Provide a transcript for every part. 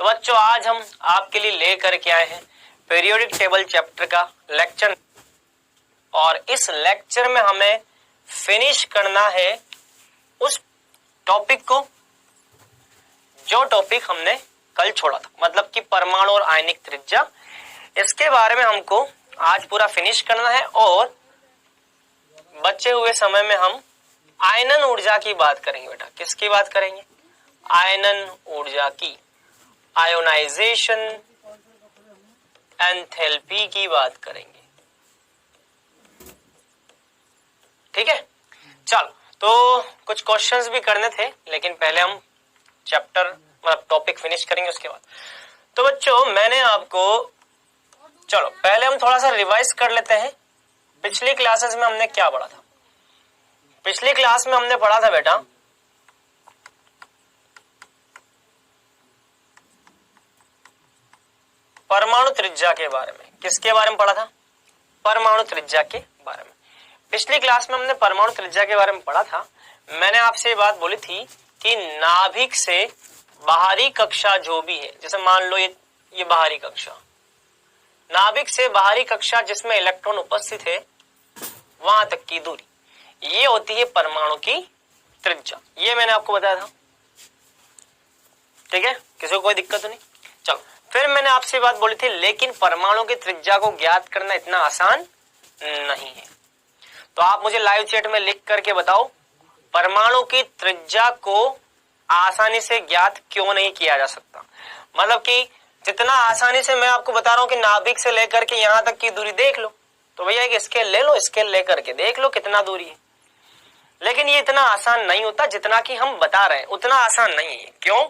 तो बच्चों आज हम आपके लिए लेकर के आए हैं पीरियोडिक टेबल चैप्टर का लेक्चर, और इस लेक्चर में हमें फिनिश करना है उस टॉपिक को जो टॉपिक हमने कल छोड़ा था, मतलब कि परमाणु और आयनिक त्रिज्या। इसके बारे में हमको आज पूरा फिनिश करना है और बचे हुए समय में हम आयनन ऊर्जा की बात करेंगे। बेटा किसकी बात करेंगे? आयनन ऊर्जा की, आयोनाइजेशन एंथैल्पी की बात करेंगे। ठीक है, चलो तो कुछ क्वेश्चंस भी करने थे, लेकिन पहले हम चैप्टर मतलब टॉपिक फिनिश करेंगे उसके बाद। तो बच्चों मैंने आपको, चलो पहले हम थोड़ा सा रिवाइज कर लेते हैं पिछली क्लासेस में हमने क्या पढ़ा था। पिछली क्लास में हमने पढ़ा था बेटा परमाणु त्रिज्या के बारे में। किसके बारे में पढ़ा था? परमाणु त्रिज्या के बारे में। पिछली क्लास में हमने परमाणु त्रिज्या के बारे में पढ़ा था। मैंने आपसे ये बात बोली थी कि नाभिक से बाहरी कक्षा जो भी है, जैसे मान लो ये बाहरी कक्षा, नाभिक से बाहरी कक्षा जिसमें इलेक्ट्रॉन उपस्थित है वहां तक की दूरी, ये होती है परमाणु की त्रिज्या। ये मैंने आपको बताया था। ठीक है, किसी को कोई दिक्कत तो नहीं? चलो फिर मैंने आपसे बात बोली थी, लेकिन परमाणु की त्रिज्या को ज्ञात करना इतना आसान नहीं है। तो आप मुझे लाइव चैट में लिख करके बताओ परमाणु की त्रिज्या को आसानी से ज्ञात क्यों नहीं किया जा सकता। मतलब कि जितना आसानी से मैं आपको बता रहा हूं कि नाभिक से लेकर के यहां तक की दूरी देख लो, तो भैया एक स्केल ले लो, स्केल लेकर के देख लो कितना दूरी है। लेकिन ये इतना आसान नहीं होता जितना कि हम बता रहे हैं, उतना आसान नहीं है। क्यों?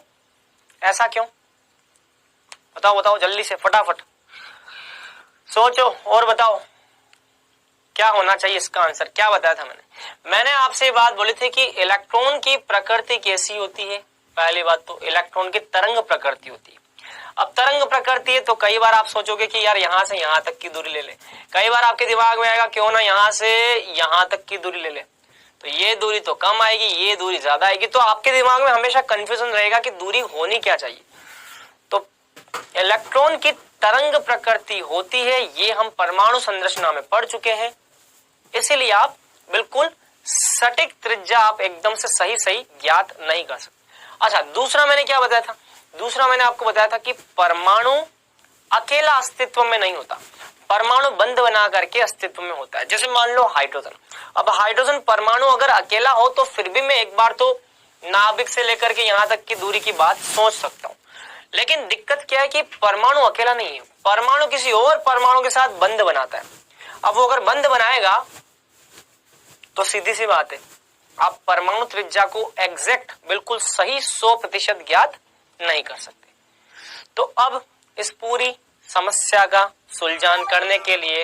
ऐसा क्यों? बताओ बताओ जल्दी से, फटाफट सोचो और बताओ क्या होना चाहिए इसका आंसर। क्या बताया था मैंने आपसे ये बात बोली थी कि इलेक्ट्रॉन की प्रकृति कैसी होती है। पहली बात तो इलेक्ट्रॉन की तरंग प्रकृति होती है। अब तरंग प्रकृति है तो कई बार आप सोचोगे कि यार यहां से यहां तक की दूरी ले ले। कई बार आपके दिमाग में आएगा क्यों ना यहां से यहां तक की दूरी ले ले, तो ये दूरी तो कम आएगी, ये दूरी ज्यादा आएगी। तो आपके दिमाग में हमेशा कंफ्यूजन रहेगा कि दूरी होनी क्या चाहिए। तो इलेक्ट्रॉन की तरंग प्रकृति होती है, ये हम परमाणु संरचना में पढ़ चुके हैं। इसीलिए आप बिल्कुल सटीक त्रिज्या आप एकदम से सही सही ज्ञात नहीं कर सकते। अच्छा, दूसरा मैंने क्या बताया था? दूसरा मैंने आपको बताया था कि परमाणु अकेला अस्तित्व में नहीं होता, परमाणु बंध बना करके अस्तित्व में होता है। जैसे मान लो हाइड्रोजन। अब हाइड्रोजन परमाणु अगर अकेला हो तो फिर भी मैं एक बार तो नाभिक से लेकर के यहां तक की दूरी की बात सोच सकता हूं। लेकिन दिक्कत क्या है कि परमाणु अकेला नहीं है, परमाणु किसी और परमाणु के साथ बंध बनाता है। अब वो अगर बंध बनाएगा तो सीधी सी बात है आप परमाणु त्रिज्या को एग्जैक्ट बिल्कुल सही 100% ज्ञात नहीं कर सकते। तो अब इस पूरी समस्या का सुलझान करने के लिए,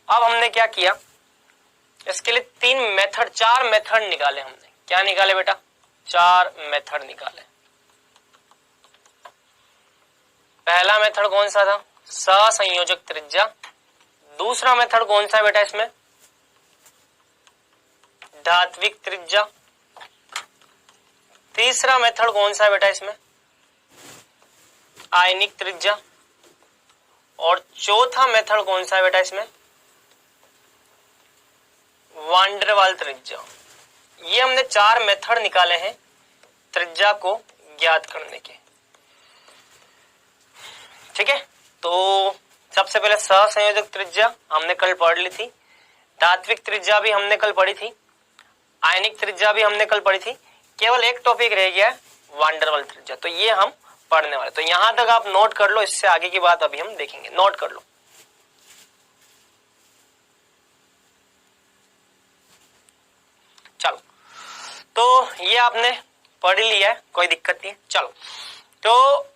अब हमने क्या किया, इसके लिए 4 मेथड निकाले हमने। क्या निकाले बेटा? 4 मेथड निकाले। पहला मेथड कौन सा था? सहसंयोजक त्रिज्या। दूसरा मेथड कौन सा है बेटा इसमें? धात्विक त्रिज्या। तीसरा मेथड कौन सा है बेटा इसमें? आयनिक त्रिज्या। और चौथा मेथड कौन सा है बेटा इसमें? वान डेर वाल त्रिज्या। ये हमने 4 मेथड निकाले हैं त्रिज्या को ज्ञात करने के। ठीक है, तो सबसे पहले सहसंयोजक त्रिज्या हमने कल पढ़ ली थी, धात्विक त्रिज्या भी हमने कल पढ़ी थी, आयनिक त्रिज्या भी हमने कल पढ़ी थी। केवल एक टॉपिक रह गया है वान डेर वाल त्रिज्या, तो ये हम पढ़ने वाले। तो यहां तक आप नोट कर लो, इससे आगे की बात अभी हम देखेंगे। नोट कर लो। चलो, तो ये आपने पढ़ लिया है, कोई दिक्कत नहीं है। चलो, तो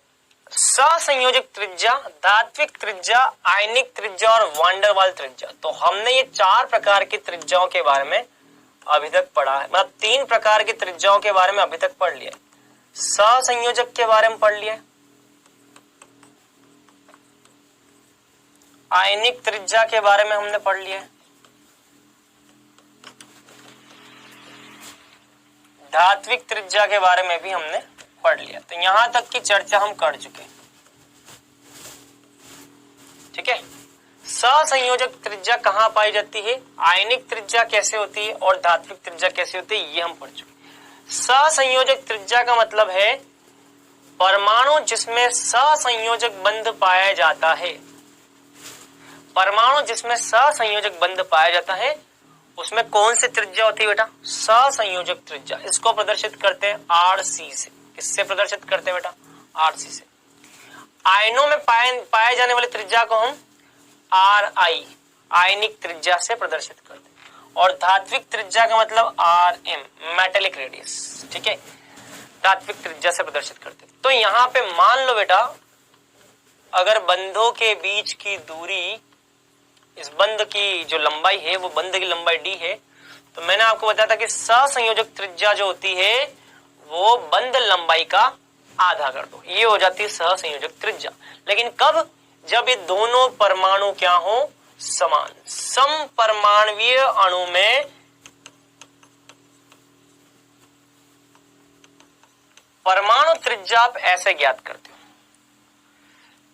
सहसंयोजक त्रिज्या, धात्विक त्रिज्या, आयनिक त्रिज्या और वान डेर वाल त्रिज्या, तो हमने ये 4 प्रकार की त्रिज्याओं के बारे में अभी तक पढ़ा है। मतलब 3 प्रकार की त्रिज्याओं के बारे में अभी तक पढ़ लिया। सहसंयोजक के बारे में पढ़ लिया, आयनिक त्रिज्या के बारे में हमने पढ़ लिया, धात्विक त्रिज्या के बारे में भी हमने पढ़ लिया। तो यहां तक की चर्चा हम कर चुके। ठीक है, सहसंयोजक त्रिज्या कहां पाई जाती है, आयनिक त्रिज्या कैसे होती है और धात्विक त्रिज्या कैसे होती है, ये हम पढ़ चुके। सहसंयोजक त्रिज्या का मतलब है परमाणु जिसमें सहसंयोजक बंध पाया जाता है। परमाणु जिसमें सहसंयोजक बंध पाया जाता है उसमें कौन सी त्रिज्या होती है बेटा, सहसंयोजक त्रिज्या। इसको प्रदर्शित करते हैं आरसी से। किससे प्रदर्शित करते हैं बेटा, आरसी से। आयनों में पाए जाने वाली त्रिज्या को हम आर आई आयनिक त्रिज्या से प्रदर्शित करते हैं और धात्विक त्रिज्या का मतलब आर एम मेटेलिक रेडियस। ठीक है, धात्विक त्रिज्या से प्रदर्शित करते हैं। तो यहां पे मान लो बेटा, अगर बंधों के बीच की दूरी, इस बंध की जो लंबाई है वो बंध की लंबाई डी है, तो मैंने आपको बताया था कि सहसंयोजक त्रिज्या जो होती है वो बंध लंबाई का आधा कर दो, ये हो जाती है सहसंयोजक त्रिज्या। लेकिन कब, जब ये दोनों परमाणु क्या हो, समान। सम परमाणुवीय अणु में परमाणु त्रिज्या आप ऐसे ज्ञात करते हो।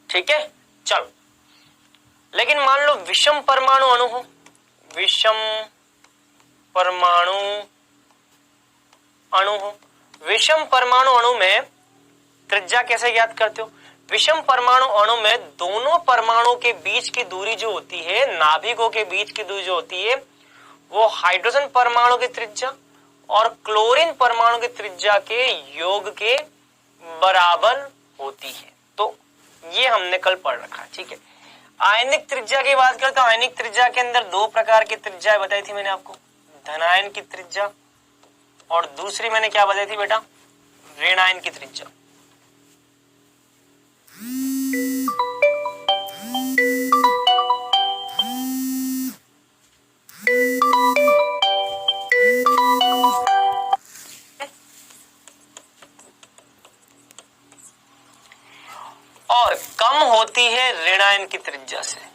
ठीक है, चलो। लेकिन मान लो विषम परमाणु अणु हो, विषम परमाणु अणु हो। विषम परमाणु अणु में त्रिज्या कैसे ज्ञात करते हो, विषम परमाणु अणु में दोनों परमाणु के बीच की दूरी जो होती है, नाभिकों के बीच की दूरी जो होती है, वो हाइड्रोजन परमाणु की त्रिज्या और क्लोरीन परमाणु की त्रिज्या के योग के बराबर होती है। तो ये हमने कल पढ़ रखा है। ठीक है, आयनिक त्रिज्या की बात करते हैं। आयनिक त्रिज्या के अंदर दो प्रकार की त्रिज्याएं बताई थी मैंने आपको, धनायन की त्रिज्या और दूसरी मैंने क्या बताई थी बेटा, ऋणायन की त्रिज्या। और कम होती है ऋणायन की त्रिज्या से।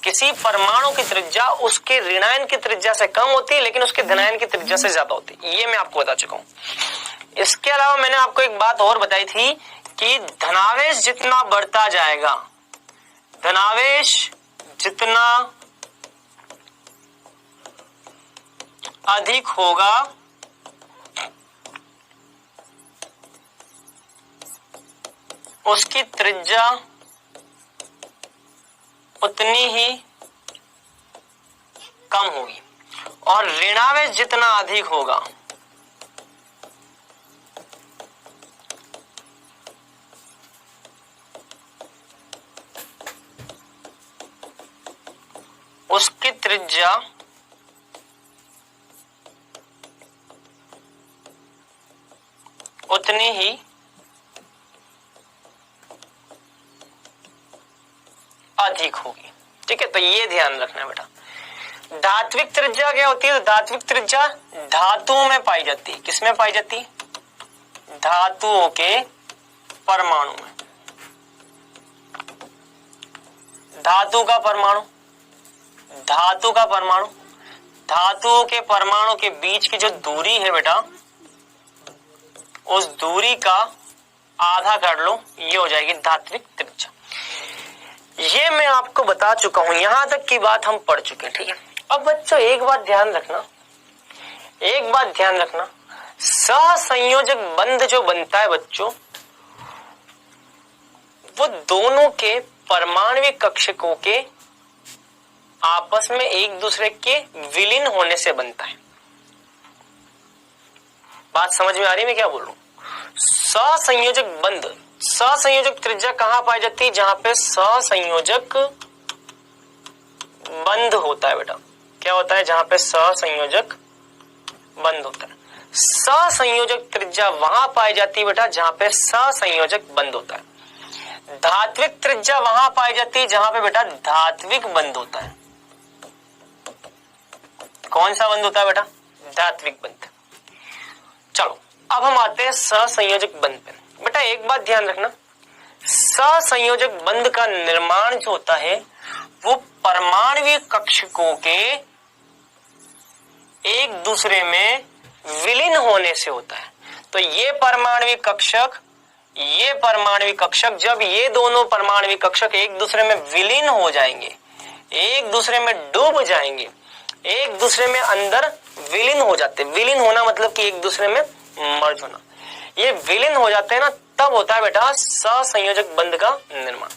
किसी परमाणु की त्रिज्या उसके ऋणायन की त्रिज्या से कम होती है, लेकिन उसके धनायन की त्रिज्या से ज्यादा होती है। ये मैं आपको बता चुका हूं। इसके अलावा मैंने आपको एक बात और बताई थी कि धनावेश जितना बढ़ता जाएगा, धनावेश जितना अधिक होगा उसकी त्रिज्या उतनी ही कम होगी और ऋणावेश जितना अधिक होगा उसकी त्रिज्या उतनी ही अधिक होगी। ठीक है, तो ये ध्यान रखना बेटा। धात्विक त्रिज्या क्या होती है, धात्विक त्रिज्या धातुओं में पाई जाती है। किसमें पाई जाती है, धातुओं के परमाणु में। धातु का परमाणु, धातु का परमाणु, धातुओं के परमाणु के बीच की जो दूरी है बेटा, उस दूरी का आधा कर लो, ये हो जाएगी धात्विक त्रिज्या। ये मैं आपको बता चुका हूं, यहां तक की बात हम पढ़ चुके हैं। ठीक है, अब बच्चों एक बात ध्यान रखना, एक बात ध्यान रखना, सहसंयोजक बंध जो बनता है बच्चों, वो दोनों के परमाणुविक कक्षकों के आपस में एक दूसरे के विलीन होने से बनता है। बात समझ में आ रही है मैं क्या बोल रहा हूं। सहसंयोजक बंध, सहसंयोजक त्रिज्या कहां पाई जाती है, जहां पे सहसंयोजक बंध होता है बेटा। क्या होता है, जहां पे सहसंयोजक बंध होता है। सहसंयोजक त्रिज्या वहां पाई जाती है बेटा जहां पे सहसंयोजक बंध होता है। धात्विक त्रिज्या वहां पाई जाती है जहां पे बेटा धात्विक बंध होता है। कौन सा बंध होता है बेटा, धात्विक बंध। चलो अब हम आते हैं सहसंयोजक बंध पे। बेटा एक बात ध्यान रखना, सहसंयोजक बंध का निर्माण जो होता है वो परमाणुविक कक्षकों के एक दूसरे में विलीन होने से होता है। तो ये परमाणविक कक्षक जब ये दोनों परमाणविक कक्षक एक दूसरे में विलीन हो जाएंगे, एक दूसरे में डूब जाएंगे, एक दूसरे में अंदर विलीन हो जाते हैं। विलीन होना मतलब कि एक दूसरे में मर्ज होना। ये विलीन हो जाते हैं ना, तब होता है बेटा सहसंयोजक बंध का निर्माण।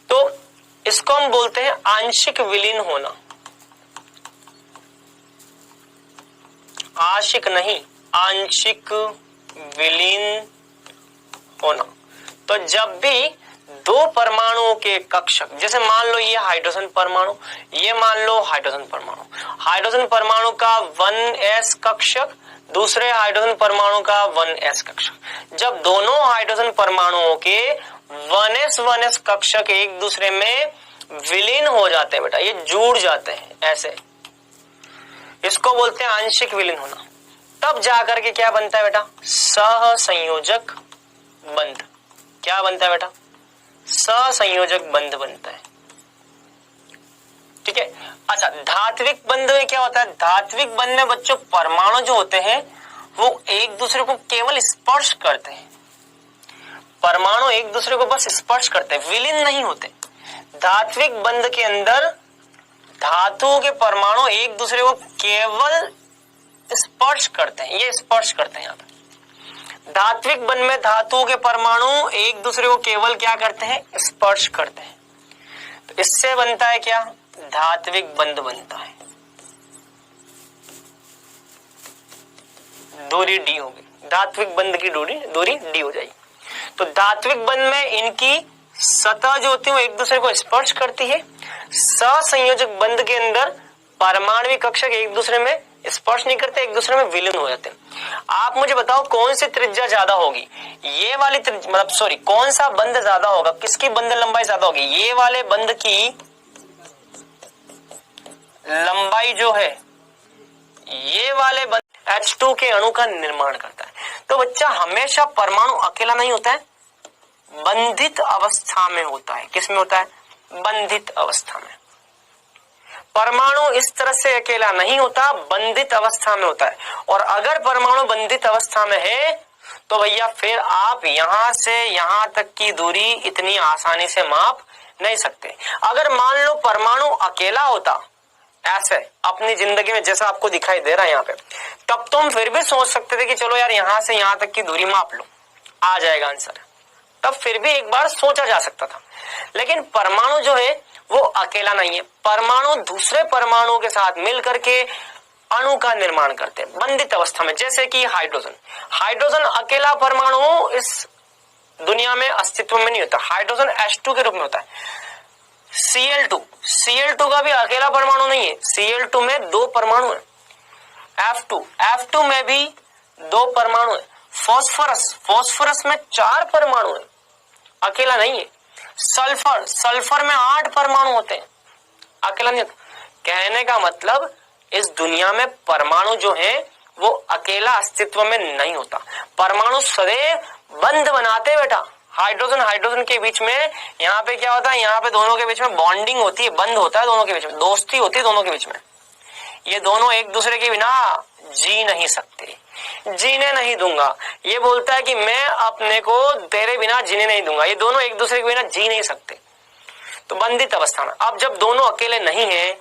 तो इसको हम बोलते हैं आंशिक विलीन होना। आंशिक नहीं, आंशिक विलीन होना। तो जब भी दो परमाणुओं के कक्षक, जैसे मान लो ये हाइड्रोजन परमाणु, ये मान लो हाइड्रोजन परमाणु, हाइड्रोजन परमाणु का 1s कक्षक, दूसरे हाइड्रोजन परमाणु का 1s कक्षक। जब दोनों हाइड्रोजन परमाणुओं के 1s कक्षक एक दूसरे में विलीन हो जाते हैं बेटा, ये जुड़ जाते हैं ऐसे, इसको बोलते हैं आंशिक विलीन होना। तब जाकर के क्या बनता है बेटा? सहसंयोजक बंध। क्या बनता है बेटा? सहसंयोजक बंध बनता है। ठीक है। अच्छा, धात्विक बंध में क्या होता है? धात्विक बंध में बच्चों परमाणु जो होते हैं वो एक दूसरे को केवल स्पर्श करते हैं। परमाणु एक दूसरे को बस स्पर्श करते हैं, विलीन नहीं होते। धात्विक बंध के अंदर धातुओं के परमाणु एक दूसरे को केवल स्पर्श करते हैं, ये स्पर्श करते हैं। यहाँ पे धात्विक बंध में धातुओं के परमाणु एक दूसरे को केवल क्या करते हैं? स्पर्श करते हैं। तो इससे बनता है क्या? धात्विक बंध बनता है। दूरी डी होगी, धात्विक बंध की दूरी डी हो जाएगी। तो धात्विक बंध में इनकी सतह जो होती है वो एक दूसरे को स्पर्श करती है। सहसंयोजक बंध के अंदर परमाणविक कक्षक एक दूसरे में स्पर्श नहीं करते, एक दूसरे में विलीन हो जाते हैं। आप मुझे बताओ कौन सी त्रिज्या ज्यादा होगी? ये वाली मतलब सॉरी, कौन सा बंध ज्यादा होगा? किसकी बंध लंबाई ज्यादा होगी? ये वाले बंध की लंबाई जो है, ये वाले बंध H2 के अणु का निर्माण करता है। तो बच्चा हमेशा परमाणु अकेला नहीं होता है, बंधित अवस्था में होता है। किस में होता है? बंधित अवस्था में। परमाणु इस तरह से अकेला नहीं होता, बंधित अवस्था में होता है। और अगर परमाणु बंधित अवस्था में है तो भैया फिर आप यहां से यहां तक की दूरी इतनी आसानी से माप नहीं सकते। अगर मान लो परमाणु अकेला होता ऐसे अपनी जिंदगी में, जैसा आपको दिखाई दे रहा है यहाँ पे, तब तुम फिर भी सोच सकते थे कि चलो यार यहां से यहां तक की दूरी माप लो, आ जाएगा आंसर। तब फिर भी एक बार सोचा जा सकता था। लेकिन परमाणु जो है वो अकेला नहीं है, परमाणु दूसरे परमाणु के साथ मिलकर के अणु का निर्माण करते हैं बंधित अवस्था में। जैसे कि हाइड्रोजन अकेला परमाणु इस दुनिया में अस्तित्व में नहीं होता, हाइड्रोजन H2 के रूप में होता है। Cl2 का भी अकेला परमाणु नहीं है, Cl2 में दो परमाणु है। F2 में भी दो परमाणु है। फास्फोरस में 4 परमाणु है, अकेला नहीं है। सल्फर में 8 परमाणु होते हैं, अकेला नहीं होता। कहने का मतलब इस दुनिया में परमाणु जो है वो अकेला अस्तित्व में नहीं होता। परमाणु सदैव बंध बनाते बेटा। हाइड्रोजन के बीच में यहाँ पे क्या होता है? यहाँ पे दोनों के बीच में बॉन्डिंग होती है, बंध होता है दोनों के बीच में, दोस्ती होती है दोनों के बीच में। ये दोनों एक दूसरे के बिना जी नहीं सकते, जीने नहीं दूंगा। ये बोलता है कि मैं अपने को तेरे बिना जीने नहीं दूंगा। ये दोनों एक दूसरे के बिना जी नहीं सकते। तो बंधित अवस्था में। अब जब दोनों अकेले नहीं है,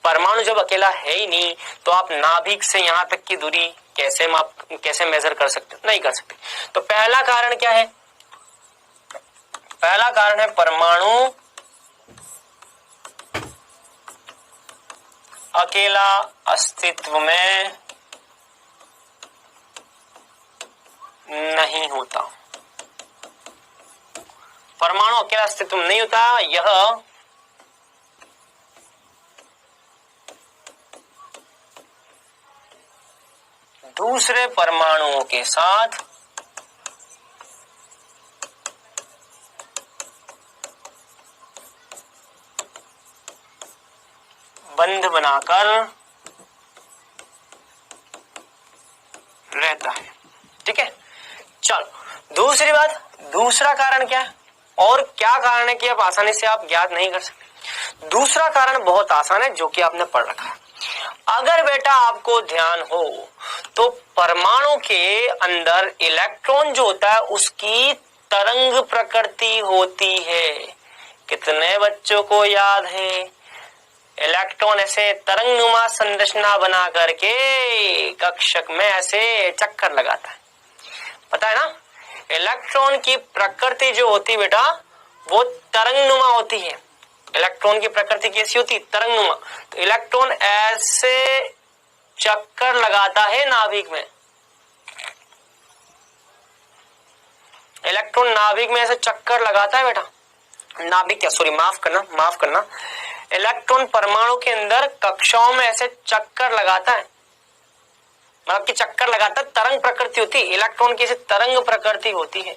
परमाणु जब अकेला है ही नहीं, तो आप नाभिक से यहां तक की दूरी कैसे मेजर कर सकते? नहीं कर सकते। तो पहला कारण क्या है? पहला कारण है परमाणु अकेला अस्तित्व में नहीं होता। परमाणु अकेला अस्तित्व में नहीं होता। यह दूसरे परमाणुओं के साथ बंध बनाकर रहता है। ठीक है, चलो दूसरी बात, दूसरा कारण क्या है? और क्या कारण है कि आप आसानी से आप ज्ञात नहीं कर सकते? दूसरा कारण बहुत आसान है, जो कि आपने पढ़ रखा है। अगर बेटा आपको ध्यान हो तो परमाणु के अंदर इलेक्ट्रॉन जो होता है उसकी तरंग प्रकृति होती है। कितने बच्चों को याद है? इलेक्ट्रॉन ऐसे तरंगनुमा संरचना बना करके कक्षक में ऐसे चक्कर लगाता है, पता है ना। इलेक्ट्रॉन की प्रकृति जो होती है बेटा वो तरंगनुमा होती है। इलेक्ट्रॉन की प्रकृति कैसी होती? तरंगनुमा। तो इलेक्ट्रॉन ऐसे चक्कर लगाता है नाभिक में। इलेक्ट्रॉन नाभिक में ऐसे चक्कर लगाता है बेटा। नाभिक क्या, सॉरी माफ करना, इलेक्ट्रॉन परमाणु के अंदर कक्षाओं में ऐसे चक्कर लगाता है, मतलब कि चक्कर लगाता है, तरंग प्रकृति होती है। इलेक्ट्रॉन की ऐसे तरंग प्रकृति होती है।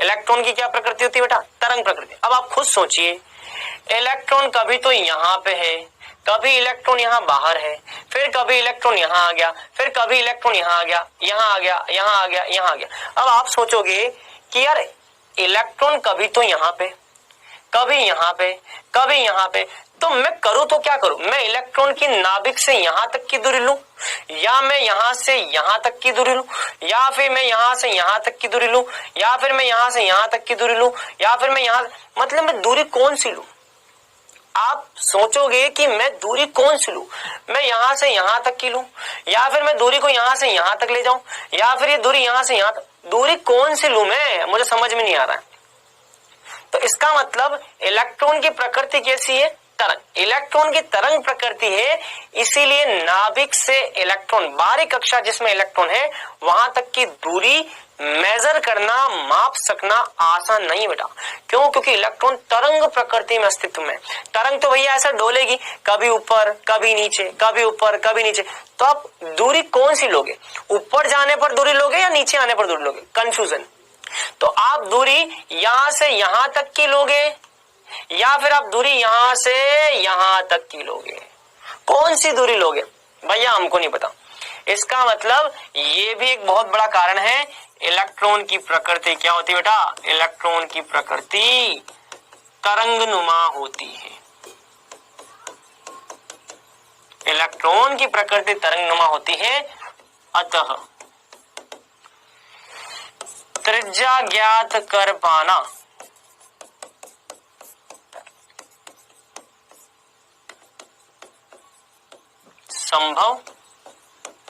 इलेक्ट्रॉन की क्या प्रकृति होती है बेटा? तरंग प्रकृति। अब आप खुद सोचिए, इलेक्ट्रॉन कभी तो यहाँ पे है, कभी इलेक्ट्रॉन यहाँ बाहर है, फिर कभी इलेक्ट्रॉन यहाँ आ गया, फिर कभी इलेक्ट्रॉन यहाँ आ गया, यहाँ आ गया, यहाँ आ गया, यहाँ आ गया। अब आप सोचोगे कि यार इलेक्ट्रॉन कभी तो यहाँ पे, कभी यहाँ पे, कभी यहाँ पे, तो मैं करूं तो क्या करूं? मैं इलेक्ट्रॉन की नाभिक से यहां तक की दूरी लूं, या मैं यहां से यहां तक की दूरी लूं, या फिर मैं यहां से यहां तक की दूरी लूं, या फिर मैं यहां से यहां तक की दूरी लूं, या फिर मैं यहां, मतलब मैं दूरी कौन सी लूं? आप सोचोगे कि मैं दूरी कौन सी लूं? मैं यहां से यहां तक की लूं, या फिर मैं दूरी को यहां से यहां तक ले जाऊं, या फिर ये दूरी यहां से यहां तक, दूरी कौन सी लूं मैं? मुझे समझ में नहीं आ रहा है। तो इसका मतलब इलेक्ट्रॉन की प्रकृति कैसी है? तरंग। इलेक्ट्रॉन की तरंग प्रकृति है, इसीलिए नाभिक से इलेक्ट्रॉन, बाहरी कक्षा जिसमें इलेक्ट्रॉन है वहां तक की दूरी मेजर करना, माप सकना आसान नहीं बेटा। क्यों? क्योंकि इलेक्ट्रॉन तरंग प्रकृति में अस्तित्व में। तरंग तो भैया ऐसा डोलेगी, कभी ऊपर कभी नीचे, कभी ऊपर कभी नीचे। तो आप दूरी कौन सी लोगे? ऊपर जाने पर दूरी लोगे या नीचे आने पर दूरी लोगे? कंफ्यूजन। तो आप दूरी यहां से यहां तक की लोगे, या फिर आप दूरी यहां से यहां तक की लोगे? कौन सी दूरी लोगे भैया? हमको नहीं पता। इसका मतलब ये भी एक बहुत बड़ा कारण है। इलेक्ट्रॉन की प्रकृति क्या होती है बेटा? इलेक्ट्रॉन की प्रकृति तरंगनुमा होती है। इलेक्ट्रॉन की प्रकृति तरंगनुमा होती है। अतः त्रिज्या ज्ञात कर पाना संभव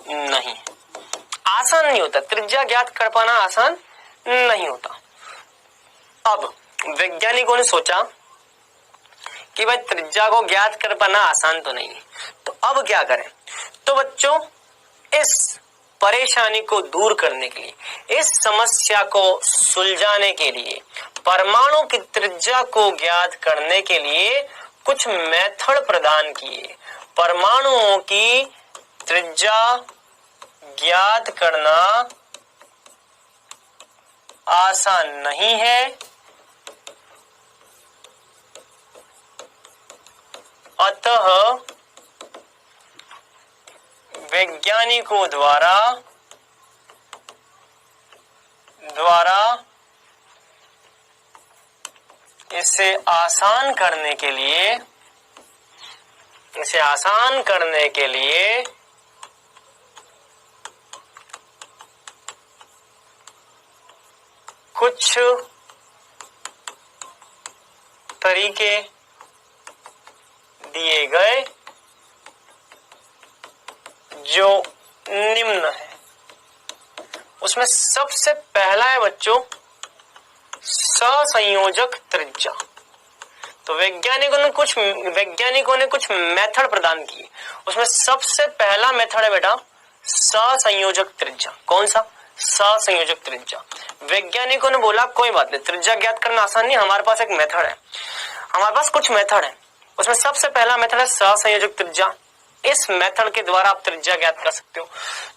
नहीं, आसान नहीं होता। त्रिज्या ज्ञात कर पाना आसान नहीं होता। अब वैज्ञानिकों ने सोचा कि भाई त्रिज्या को ज्ञात कर पाना आसान तो नहीं है, तो अब क्या करें? तो बच्चों इस परेशानी को दूर करने के लिए, इस समस्या को सुलझाने के लिए, परमाणु की त्रिज्या को ज्ञात करने के लिए कुछ मेथड प्रदान किए। परमाणुओं की त्रिज्या ज्ञात करना आसान नहीं है, अतः वैज्ञानिकों द्वारा इसे आसान करने के लिए कुछ तरीके दिए गए जो निम्न है। उसमें सबसे पहला है बच्चों सहसंयोजक त्रिज्या। तो वैज्ञानिकों ने कुछ मेथड प्रदान किए। उसमें सबसे पहला मेथड है बेटा सहसंयोजक त्रिज्या। कौन सा? सहसंयोजक त्रिज्या। वैज्ञानिकों ने बोला कोई बात नहीं, त्रिज्या ज्ञात करना आसान नहीं, हमारे पास एक मेथड है, हमारे पास कुछ मेथड है। उसमें सबसे पहला मेथड है सहसंयोजक त्रिज्या। इस मेथड के द्वारा आप त्रिज्या ज्ञात कर सकते हो।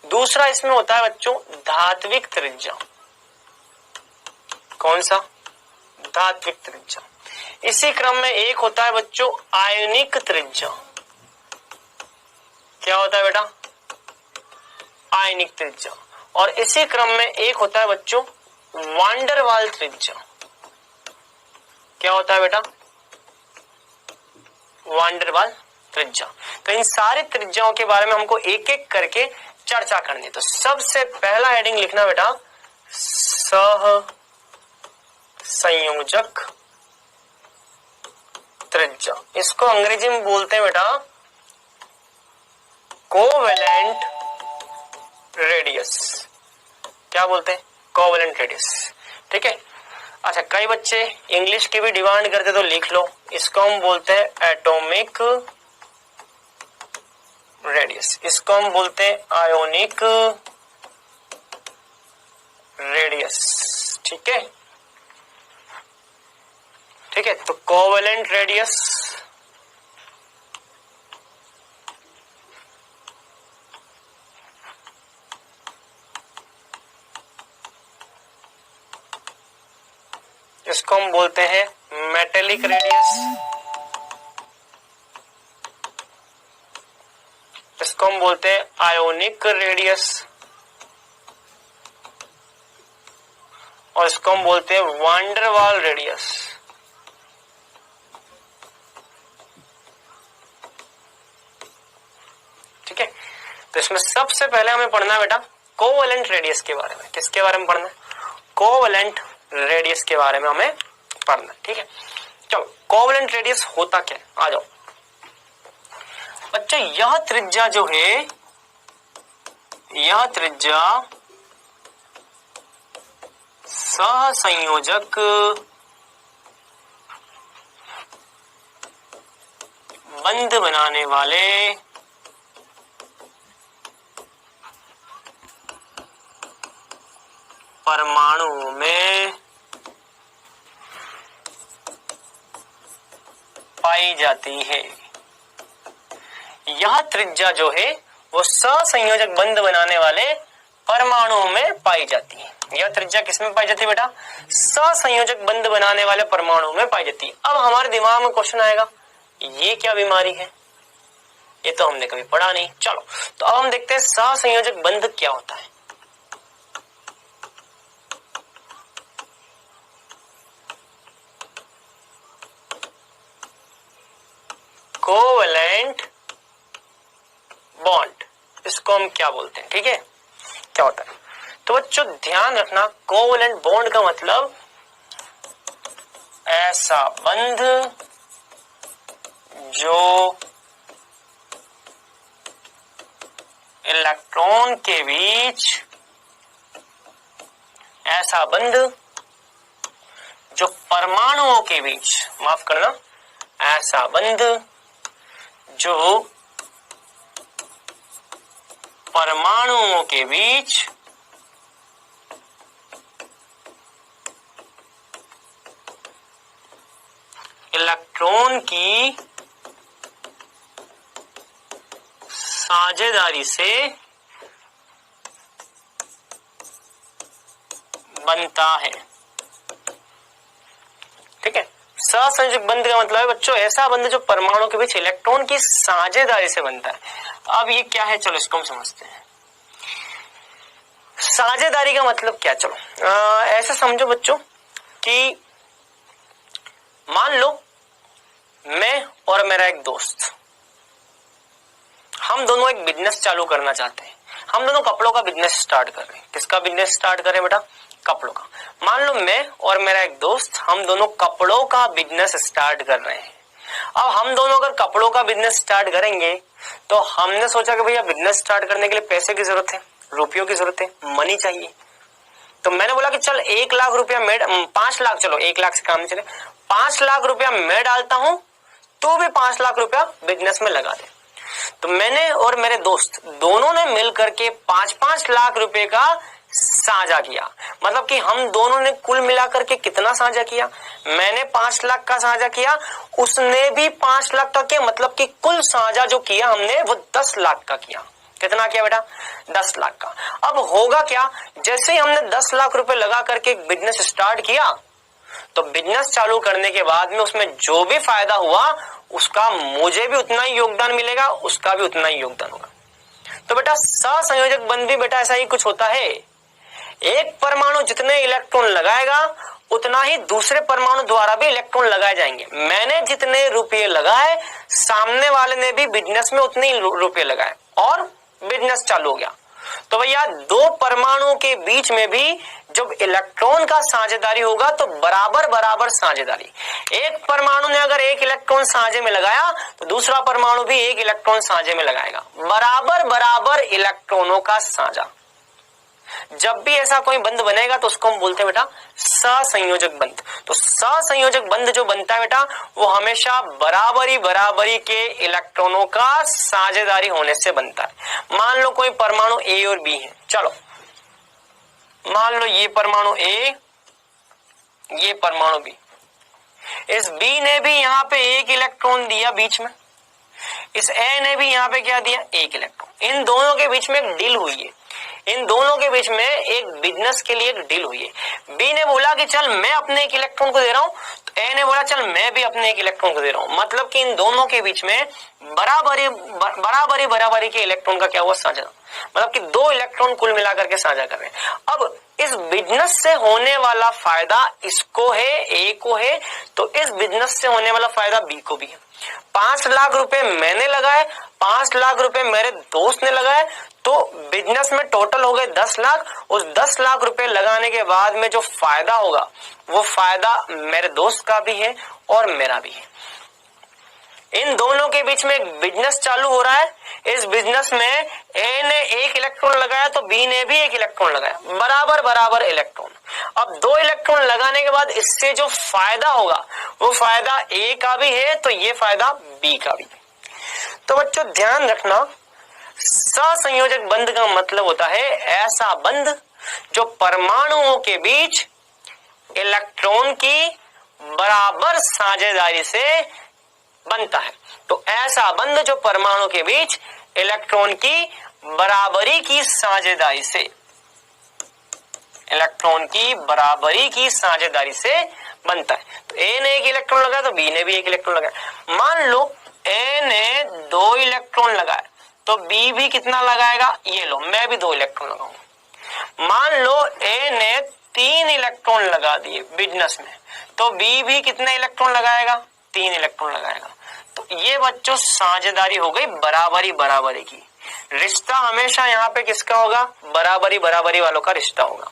दूसरा इसमें होता है बच्चों धात्विक त्रिज्या। कौन सा? धात्विक त्रिज्या। इसी क्रम में एक होता है बच्चों आयनिक त्रिज्या। क्या होता है बेटा? आयनिक त्रिज्या। और इसी क्रम में एक होता है बच्चों वांडर वाल त्रिज्या। क्या होता है बेटा? वांडरवाल त्रिज्या। तो इन सारी त्रिज्याओं के बारे में हमको एक एक करके चर्चा करनी है। तो सबसे पहला हेडिंग लिखना बेटा सह संयोजक त्रिज्या। इसको अंग्रेजी में बोलते हैं बेटा कोवेलेंट रेडियस। क्या बोलते हैं? Covalent radius. ठीक है। अच्छा, कई बच्चे इंग्लिश की भी डिमांड करते तो लिख लो, इसको हम बोलते हैं एटॉमिक रेडियस, इसको हम बोलते हैं आयोनिक रेडियस। ठीक है, ठीक है। तो कोवेलेंट रेडियस इसको हम बोलते हैं मेटेलिक रेडियस, इसको हम बोलते हैं आयोनिक रेडियस, और इसको हम बोलते हैं वांडरवाल रेडियस। ठीक है। तो इसमें सबसे पहले हमें पढ़ना है बेटा कोवेलेंट रेडियस के बारे में। किसके बारे में पढ़ना है? कोवेलेंट रेडियस के बारे में हमें पढ़ना है। ठीक है, चलो कोवेलेंट रेडियस होता क्या है, आ जाओ बच्चों। यह त्रिज्या जो है, यह त्रिज्या सहसंयोजक बंध बनाने वाले परमाणुओं में पाई जाती है। यह त्रिज्या जो है वो सहसंयोजक बंध बनाने वाले परमाणुओं में पाई जाती है। यह त्रिज्या किसमें पाई जाती है बेटा? सहसंयोजक बंध बनाने वाले परमाणुओं में पाई जाती है। अब हमारे दिमाग में क्वेश्चन आएगा, ये क्या बीमारी है? ये तो हमने कभी पढ़ा नहीं। चलो तो अब हम देखते हैं सहसंयोजक बंध क्या होता है। कोवेलेंट बॉन्ड, इसको हम क्या बोलते हैं? ठीक है, क्या होता है? तो बच्चों ध्यान रखना, कोवेलेंट बॉन्ड का मतलब ऐसा बंध जो इलेक्ट्रॉन के बीच, ऐसा बंध जो परमाणुओं के बीच, माफ करना, ऐसा बंध जो परमाणुओं के बीच इलेक्ट्रॉन की साझेदारी से बनता है। ठीक है, सहसंयोजक बंध का मतलब है बच्चों ऐसा बंध जो परमाणु के बीच इलेक्ट्रॉन की साझेदारी से बनता है। अब ये क्या है, चलो इसको हम समझते हैं। साझेदारी का मतलब क्या? चलो ऐसा समझो बच्चों कि मान लो मैं और मेरा एक दोस्त, हम दोनों एक बिजनेस चालू करना चाहते हैं। हम दोनों कपड़ों का बिजनेस स्टार्ट कर रहे हैं। किसका बिजनेस स्टार्ट करें बेटा? कपड़ों का। मान लो मैं और मेरा एक दोस्त, हम दोनों कपड़ों का बिजनेस स्टार्ट कर रहे हैं। अब हम दोनों अगर कपड़ों का बिजनेस स्टार्ट करेंगे तो हमने सोचा कि भैया बिजनेस स्टार्ट करने के लिए पैसे की जरूरत है, रुपयों की जरूरत है, मनी चाहिए। तो मैंने बोला कि चल 1 लाख रुपया मैं, 5 लाख, चलो 1 लाख से काम नहीं चले, 5 लाख रुपया मैं डालता हूं, तो भी 5 लाख रुपया बिजनेस में लगा दे। तो मैंने और मेरे दोस्त दोनों ने मिलकर के 5-5 लाख रुपए का साझा किया। मतलब कि हम दोनों ने कुल मिलाकर के कितना साझा किया? मैंने 5 लाख का साझा किया, उसने भी 5 लाख का किया। मतलब कि कुल साझा जो किया हमने वो 10 लाख का किया। कितना किया बेटा? 10 लाख का। अब होगा क्या, जैसे ही हमने 10 लाख रुपए लगा करके एक बिजनेस स्टार्ट किया, तो बिजनेस चालू करने के बाद में उसमें जो भी फायदा हुआ उसका मुझे भी उतना ही योगदान मिलेगा, उसका भी उतना ही योगदान होगा। तो बेटा सहसंयोजक बंध भी बेटा ऐसा ही कुछ होता है। एक परमाणु जितने इलेक्ट्रॉन लगाएगा उतना ही दूसरे परमाणु द्वारा भी इलेक्ट्रॉन लगाए जाएंगे। मैंने जितने रुपये लगाए सामने वाले ने भी बिजनेस में उतने ही रुपये लगाए और बिजनेस चालू हो गया। तो भैया दो परमाणुओं के बीच में भी जब इलेक्ट्रॉन का साझेदारी होगा तो बराबर बराबर साझेदारी। एक परमाणु ने अगर एक इलेक्ट्रॉन साझे में लगाया तो दूसरा परमाणु भी एक इलेक्ट्रॉन साझे में लगाएगा। बराबर बराबर इलेक्ट्रॉनों का साझा। जब भी ऐसा कोई बंध बनेगा तो उसको हम बोलते हैं बेटा सहसंयोजक बंध। तो सहसंयोजक बंध जो बनता है बेटा वो हमेशा बराबरी के इलेक्ट्रॉनों का साझेदारी होने से बनता है। मान लो कोई परमाणु ए और बी है, चलो मान लो ये परमाणु ए, ये परमाणु बी। इस बी ने भी यहाँ पे एक इलेक्ट्रॉन दिया बीच में, इस ए ने भी यहाँ पे क्या दिया, एक इलेक्ट्रॉन। इन दोनों के बीच में एक डील हुई है, इन दोनों के बीच में एक बिजनेस के लिए एक डील हुई है। बी ने बोला कि चल मैं अपने एक इलेक्ट्रॉन को दे रहा हूं, तो ए ने बोला चल मैं भी अपने एक इलेक्ट्रॉन को दे रहा हूं। मतलब कि इन दोनों के बीच में बराबरी के इलेक्ट्रॉन का क्या हुआ, साझा। मतलब कि दो इलेक्ट्रॉन कुल मिलाकर के साझा कर रहे हैं। अब इस बिजनेस से होने वाला फायदा इसको है, ए को है, तो इस बिजनेस से होने वाला फायदा बी को भी है। 5 लाख रुपए मैंने लगाए, 5 लाख रुपए मेरे दोस्त ने लगाए, तो बिजनेस में टोटल हो गए 10 लाख। उस 10 लाख रुपए लगाने के बाद में जो फायदा होगा वो फायदा मेरे दोस्त का भी है और मेरा भी है। इन दोनों के बीच में एक बिजनेस चालू हो रहा है। इस बिजनेस में ए ने एक इलेक्ट्रॉन लगाया तो बी ने भी एक इलेक्ट्रॉन लगाया, बराबर बराबर इलेक्ट्रॉन। अब 2 इलेक्ट्रॉन लगाने के बाद इससे जो फायदा होगा वो फायदा ए का भी है, तो ये फायदा बी का भी। तो बच्चों ध्यान रखना, सहसंयोजक बंध का मतलब होता है ऐसा बंध जो परमाणुओं के बीच इलेक्ट्रॉन की बराबर साझेदारी से बनता है। तो ऐसा बंध जो परमाणु के बीच इलेक्ट्रॉन की बराबरी की साझेदारी से, इलेक्ट्रॉन की बराबरी की साझेदारी से बनता है। तो ए ने एक इलेक्ट्रॉन लगाया तो बी ने भी एक इलेक्ट्रॉन लगाया। मान लो ए ने 2 इलेक्ट्रॉन लगाया तो बी भी कितना लगाएगा, ये लो मैं भी 2 इलेक्ट्रॉन लगाऊंगा। मान लो ए ने 3 इलेक्ट्रॉन लगा दिए बिजनेस में, तो बी भी कितने इलेक्ट्रॉन लगाएगा, 3 इलेक्ट्रॉन लगाएगा। तो ये बच्चों साझेदारी हो गई बराबरी की। रिश्ता हमेशा यहाँ पे किसका होगा, बराबरी वालों का रिश्ता होगा।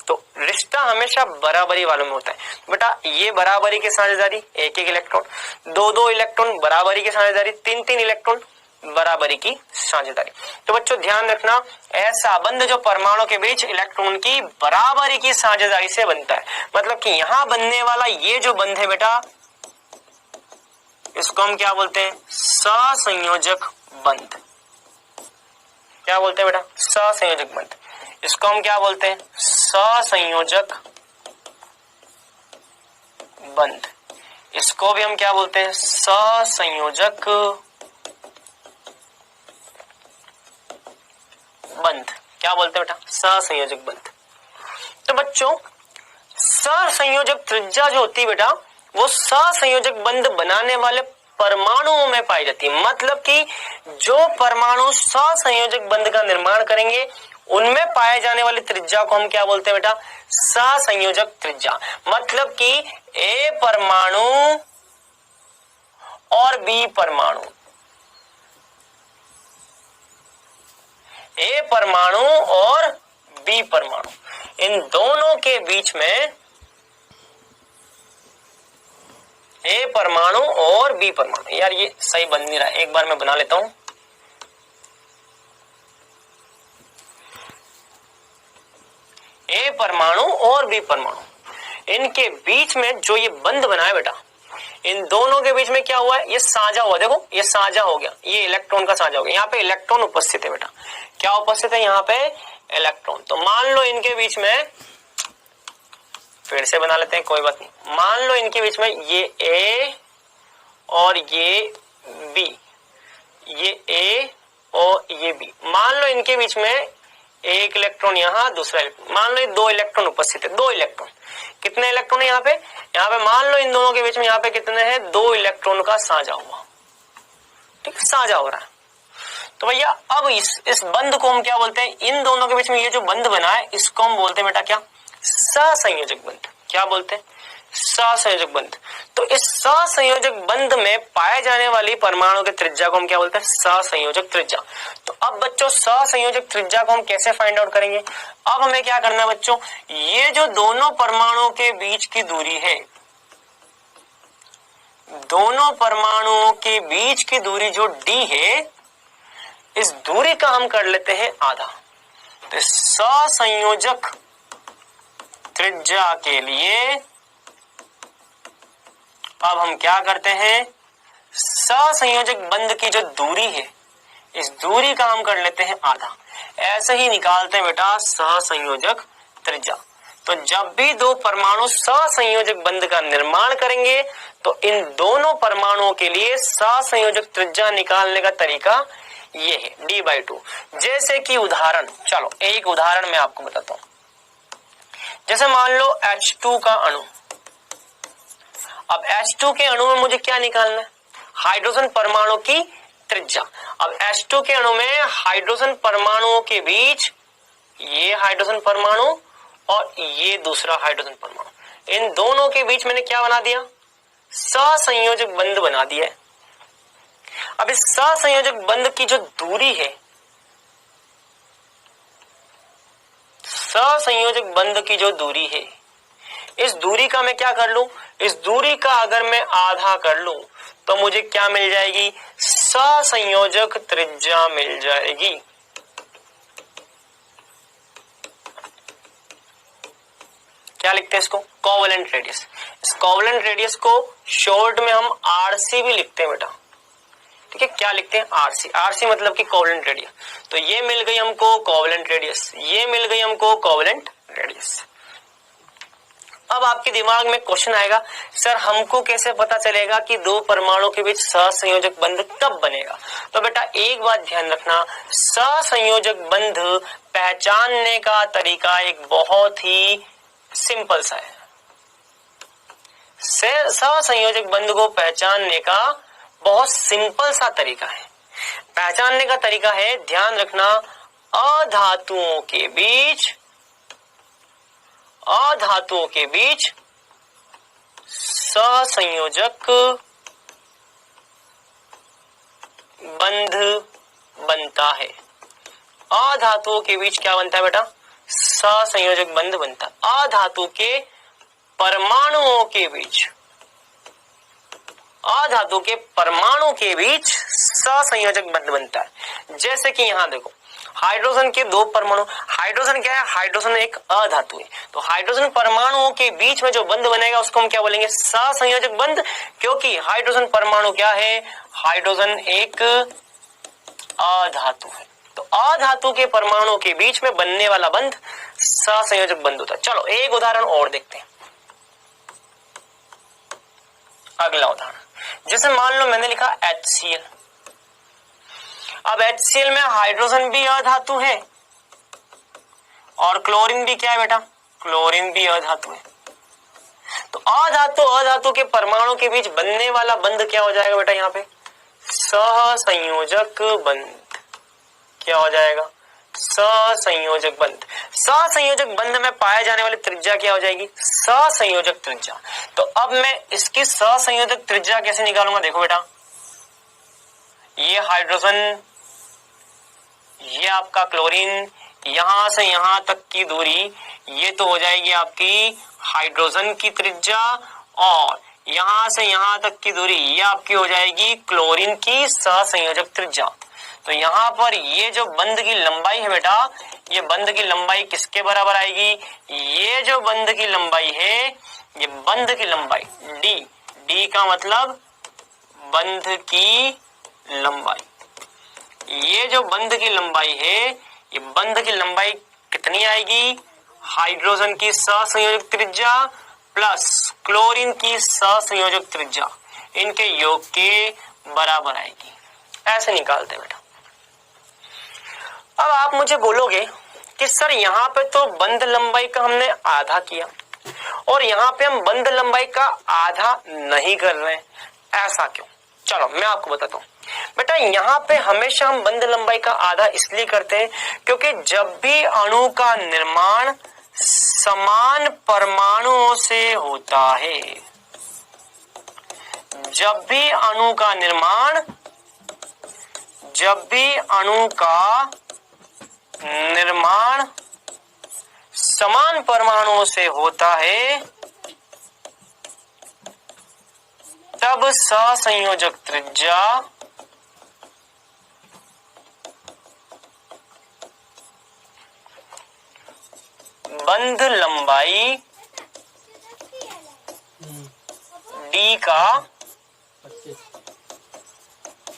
तो रिश्ता हमेशा बराबरी वालों में होता है। बेटा ये बराबरी की साझेदारी, एक इलेक्ट्रॉन, 2 इलेक्ट्रॉन बराबरी की साझेदारी, 3 इलेक्ट्रॉन बराबरी की साझेदारी। तो बच्चों ध्यान रखना, ऐसा बंध जो परमाणु के बीच इलेक्ट्रॉन की बराबरी की साझेदारी से बनता है। मतलब कि यहाँ बनने वाला ये जो बंध है बेटा, इसको हम क्या बोलते हैं, सहसंयोजक बंध। क्या बोलते हैं बेटा, सहसंयोजक बंध। इसको हम क्या बोलते हैं, सहसंयोजक बंध। इसको भी हम क्या बोलते हैं, सहसंयोजक बंध। क्या बोलते हैं बेटा, सहसंयोजक बंध। तो बच्चों सहसंयोजक त्रिज्या जो होती है बेटा वो सहसंयोजक बंध बनाने वाले परमाणुओं में पाई जाती है। मतलब कि जो परमाणु सहसंयोजक बंध का निर्माण करेंगे उनमें पाए जाने वाली त्रिज्या को हम क्या बोलते हैं बेटा, सहसंयोजक त्रिज्या। मतलब कि ए परमाणु और बी परमाणु, ए परमाणु और बी परमाणु, इन दोनों के बीच में, ए परमाणु और बी परमाणु, यार ये सही बन नहीं रहा है, एक बार मैं बना लेता हूं। ए परमाणु और बी परमाणु, इनके बीच में जो ये बंध बना है बेटा, इन दोनों के बीच में क्या हुआ है, ये साझा हुआ। देखो ये साझा हो गया, ये इलेक्ट्रॉन का साझा हो गया। यहाँ पे इलेक्ट्रॉन उपस्थित है बेटा, क्या उपस्थित है यहाँ पे, इलेक्ट्रॉन। तो मान लो इनके बीच में, फिर से बना लेते हैं कोई बात नहीं, मान लो इनके बीच में ये ए और ये बी, ये ए और ये बी, मान लो इनके बीच में एक इलेक्ट्रॉन यहाँ, दूसरा इलेक्ट्रॉन, मान लो 2 इलेक्ट्रॉन उपस्थित है, 2 इलेक्ट्रॉन। कितने इलेक्ट्रॉन है यहाँ पे, मान लो इन दोनों के बीच में यहाँ पे कितने हैं, 2 इलेक्ट्रॉन का साझा हुआ, ठीक, साझा हो रहा है। तो भैया अब इस बंध को हम क्या बोलते हैं, इन दोनों के बीच में ये जो बंध बना है इसको हम बोलते हैं बेटा क्या, सहसंयोजक बंध। क्या बोलते हैं? सहसंयोजक बंध। तो इस सहसंयोजक बंध में पाए जाने वाली परमाणु के त्रिज्या को हम क्या बोलते हैं? सहसंयोजक त्रिज्या। तो अब बच्चों सहसंयोजक त्रिज्या को हम कैसे फाइंड आउट करेंगे? अब हमें क्या करना है बच्चों, ये जो दोनों परमाणुओं के बीच की दूरी है, दोनों परमाणुओं के बीच की दूरी जो d है, इस दूरी का हम कर लेते हैं आधा। तो सहसंयोजक त्रिज्या के लिए अब हम क्या करते हैं, सहसंयोजक बंध की जो दूरी है, इस दूरी का हम कर लेते हैं आधा। ऐसे ही निकालते हैं बेटा सहसंयोजक त्रिज्या। तो जब भी दो परमाणु सहसंयोजक बंध का निर्माण करेंगे तो इन दोनों परमाणुओं के लिए सहसंयोजक त्रिज्या निकालने का तरीका ये है d/2। जैसे कि उदाहरण, चलो एक उदाहरण मैं आपको बताता हूं। जैसे मान लो H2 का अणु। अब H2 के अणु में मुझे क्या निकालना है? हाइड्रोजन परमाणु की त्रिज्या। अब H2 के अणु में हाइड्रोजन परमाणुओं के बीच ये हाइड्रोजन परमाणु और ये दूसरा हाइड्रोजन परमाणु, इन दोनों के बीच मैंने क्या बना दिया? सहसंयोजक बंध बना दिया है। अब इस सहसंयोजक बंध की जो दूरी है, सहसंयोजक बंध की जो दूरी है, इस दूरी का मैं क्या कर लूं? इस दूरी का अगर मैं आधा कर लूं तो मुझे क्या मिल जाएगी? सहसंयोजक त्रिज्या मिल जाएगी। क्या लिखते हैं इसको? Covalent radius. इस कोवेलेंट रेडियस को शॉर्ट में हम आरसी भी लिखते हैं बेटा, ठीक है? क्या लिखते हैं? आरसी। आरसी मतलब कि कोवेलेंट रेडियस। तो ये मिल गई हमको कोवेलेंट रेडियस, ये मिल गई हमको कोवेलेंट रेडियस। अब आपके दिमाग में क्वेश्चन आएगा, सर हमको कैसे पता चलेगा कि दो परमाणु के बीच सहसंयोजक बंध कब बनेगा? तो बेटा एक बात ध्यान रखना, सहसंयोजक बंध पहचानने का तरीका एक बहुत ही सिंपल सा है। सहसंयोजक बंध को पहचानने का बहुत सिंपल सा तरीका है। पहचानने का तरीका है, ध्यान रखना, अधातुओं के बीच सहसंयोजक बंध बनता है। अधातुओं के बीच क्या बनता है बेटा? सहसंयोजक बंध बनता है। अधातु के परमाणुओं के बीच, अधातु के परमाणु के बीच सहसंयोजक बंध बनता है। जैसे कि यहां देखो, हाइड्रोजन के दो परमाणु, हाइड्रोजन क्या है? हाइड्रोजन एक अधातु है। तो हाइड्रोजन परमाणुओं के बीच में जो बंध बनेगा उसको हम क्या बोलेंगे? सहसंयोजक बंध। क्योंकि हाइड्रोजन परमाणु क्या है? हाइड्रोजन एक अधातु है। तो अधातु के परमाणु के बीच में बनने वाला बंध सहसंयोजक बंध होता है। चलो एक उदाहरण और देखते हैं। अगला उदाहरण, जैसे मान लो मैंने लिखा HCl। अब HCl में हाइड्रोजन भी अधातु है और क्लोरीन भी क्या है बेटा? क्लोरीन भी अधातु है। तो अधातु के परमाणु के बीच बनने वाला बंध क्या हो जाएगा बेटा? यहाँ पे सहसंयोजक बंध। क्या हो जाएगा? सहसंयोजक बंध। सहसंयोजक बंध में पाए जाने वाली त्रिज्या क्या हो जाएगी? सहसंयोजक त्रिज्या। तो अब मैं इसकी सहसंयोजक त्रिज्या कैसे निकालूंगा? देखो बेटा, ये हाइड्रोजन, ये आपका क्लोरीन, यहां से यहां तक की दूरी ये तो हो जाएगी आपकी हाइड्रोजन की त्रिज्या, और यहां से यहां तक की दूरी ये आपकी हो जाएगी क्लोरीन की सहसंयोजक त्रिज्या। तो यहाँ पर ये जो बंध की लंबाई है बेटा, ये बंध की लंबाई किसके बराबर आएगी? ये जो बंध की लंबाई है, ये बंध की लंबाई d, d का मतलब बंध की लंबाई। ये जो बंध की लंबाई है, ये बंध की लंबाई कितनी आएगी? हाइड्रोजन की सहसंयोजक त्रिज्या प्लस क्लोरीन की सहसंयोजक त्रिज्या, इनके योग के बराबर आएगी। ऐसे निकालते बेटा। अब आप मुझे बोलोगे कि सर यहाँ पे तो बंध लंबाई का हमने आधा किया और यहाँ पे हम बंध लंबाई का आधा नहीं कर रहे हैं, ऐसा क्यों? चलो मैं आपको बताता हूँ बेटा। यहाँ पे हमेशा हम बंध लंबाई का आधा इसलिए करते हैं क्योंकि जब भी अणु का निर्माण समान परमाणुओं से होता है। जब भी अणु का निर्माण समान परमाणुओं से होता है, तब सहसंयोजक त्रिज्या बंध लंबाई d का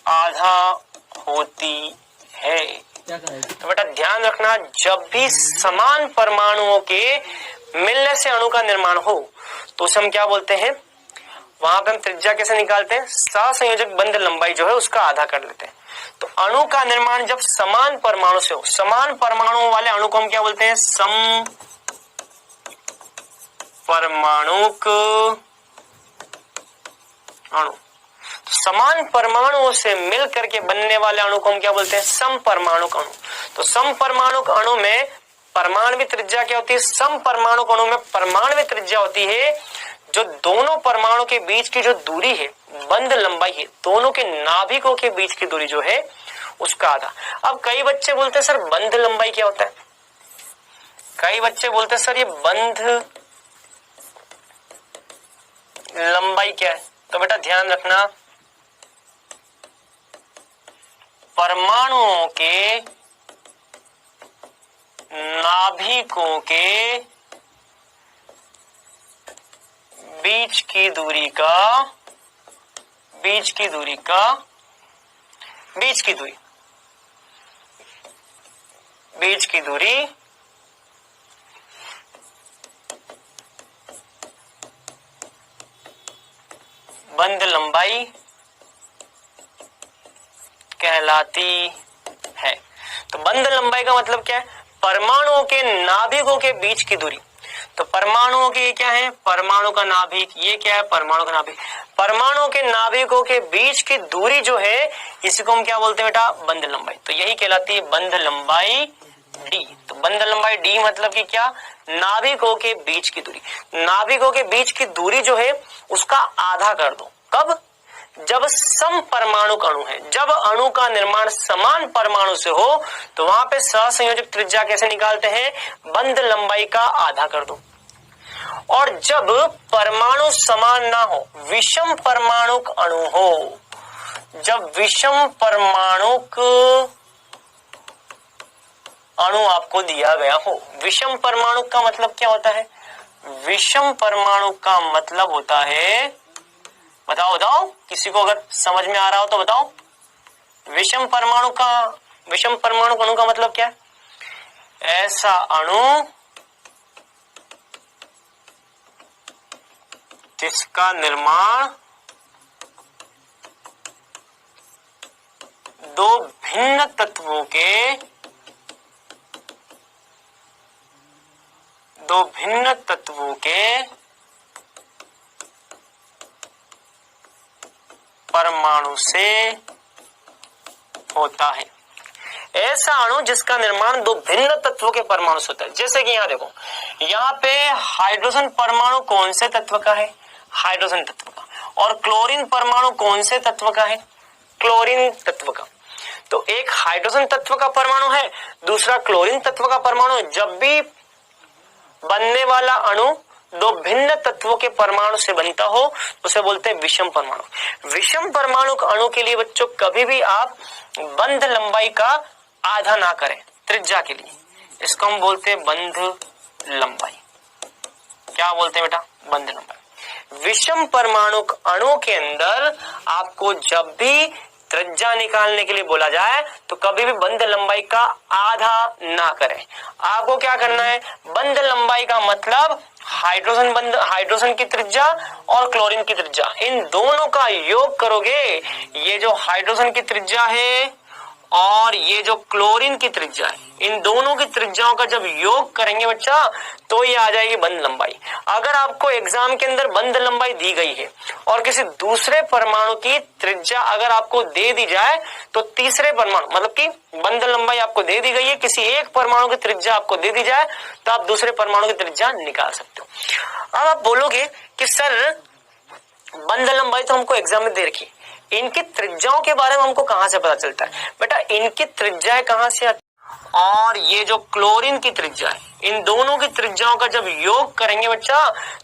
आधा होती है। तो बेटा ध्यान रखना, जब भी समान परमाणुओं के मिलने से अणु का निर्माण हो तो उसे हम क्या बोलते हैं, वहां पे हम त्रिज्या कैसे निकालते हैं, सहसंयोजक बंध लंबाई जो है उसका आधा कर लेते हैं। तो अणु का निर्माण जब समान परमाणु से हो, समान परमाणुओं वाले अणु को हम क्या बोलते हैं, सम परमाणुक अणु। समान परमाणुओं से मिल करके बनने वाले अणु को हम क्या बोलते हैं, समपरमाणुक अणु। तो समपरमाणुक अणु में परमाणु त्रिज्या क्या होती है, समपरमाणुक अणु में परमाणु त्रिज्या होती है जो दोनों परमाणु के बीच की जो दूरी है, बंध लंबाई है, दोनों के नाभिकों के बीच की दूरी जो है उसका आधा। अब कई बच्चे बोलते हैं सर बंध लंबाई क्या होता है, कई बच्चे बोलते हैं सर ये बंध लंबाई क्या है। तो बेटा ध्यान रखना, परमाणुओं के नाभिकों के बीच की दूरी बंध लंबाई कहलाती है। तो बंध लंबाई का मतलब क्या है, परमाणुओं के नाभिकों के बीच की दूरी। तो परमाणुओं के क्या है, परमाणु का नाभिक, ये क्या है, परमाणु का नाभिक। परमाणुओं के नाभिकों के बीच की दूरी जो है इसी को हम क्या बोलते हैं बेटा, बंध लंबाई। तो यही कहलाती है बंध लंबाई डी। तो बंध लंबाई डी मतलब कि क्या, नाभिकों के बीच की दूरी। नाभिकों के बीच की दूरी जो है उसका आधा कर दो। कब, जब सम परमाणु अणु है, जब अणु का निर्माण समान परमाणु से हो तो वहां पे सहसंयोजक त्रिज्या कैसे निकालते हैं, बंध लंबाई का आधा कर दो। और जब परमाणु समान ना हो, विषम परमाणुक अणु हो, जब विषम परमाणुक अणु आपको दिया गया हो, विषम परमाणु का मतलब क्या होता है, विषम परमाणु का मतलब होता है, बताओ किसी को अगर समझ में आ रहा हो तो बताओ, विषम परमाणु अणु का मतलब क्या है, ऐसा अणु जिसका निर्माण दो भिन्न तत्वों के परमाणु से होता है। ऐसा अणु जिसका निर्माण दो भिन्न तत्वों के परमाणु से होता है। जैसे कि यहाँ देखो, यहाँ पे हाइड्रोजन परमाणु कौन से तत्व का है, हाइड्रोजन तत्व का। और क्लोरीन परमाणु कौन से तत्व का है, क्लोरीन तत्व का। तो एक हाइड्रोजन तत्व का परमाणु है, दूसरा क्लोरीन तत्व का परमाणु है। जब भी बनने वाला अणु दो भिन्न तत्वों के परमाणु से बनता हो उसे बोलते हैं विषम परमाणु। विषम परमाणु अणु के लिए बच्चों कभी भी आप बंध लंबाई का आधा ना करें त्रिज्या के लिए, इसको हम बोलते हैं बंध लंबाई। क्या बोलते हैं बेटा, बंध लंबाई। विषम परमाणु अणु के अंदर आपको जब भी त्रिज्या निकालने के लिए बोला जाए तो कभी भी बंध लंबाई का आधा ना करें। आपको क्या करना है, बंध लंबाई का मतलब हाइड्रोजन की त्रिज्या और क्लोरीन की त्रिज्या, इन दोनों का योग करोगे। ये जो हाइड्रोजन की त्रिज्या है और ये जो क्लोरीन की त्रिज्या है, इन दोनों की त्रिज्याओं का जब योग करेंगे बच्चा तो ये आ जाएगी बंध लंबाई। अगर आपको एग्जाम के अंदर बंध लंबाई दी गई है और किसी दूसरे परमाणु की त्रिज्या अगर आपको दे दी जाए तो तीसरे परमाणु मतलब कि बंध लंबाई आपको दे दी गई है, किसी एक परमाणु की त्रिज्या आपको दे दी जाए तो आप दूसरे परमाणु की त्रिज्या निकाल सकते हो। अब आप बोलोगे कि सर बंध लंबाई तो हमको एग्जाम में दे रखी, इनकी त्रिज्याओं के बारे में हमको कहां से पता चलता है? बेटा इनकी त्रिज्याएं कहां से आती और ये जो क्लोरीन की त्रिज्या है, इन दोनों की त्रिज्याओं का जब योग करेंगे बच्चा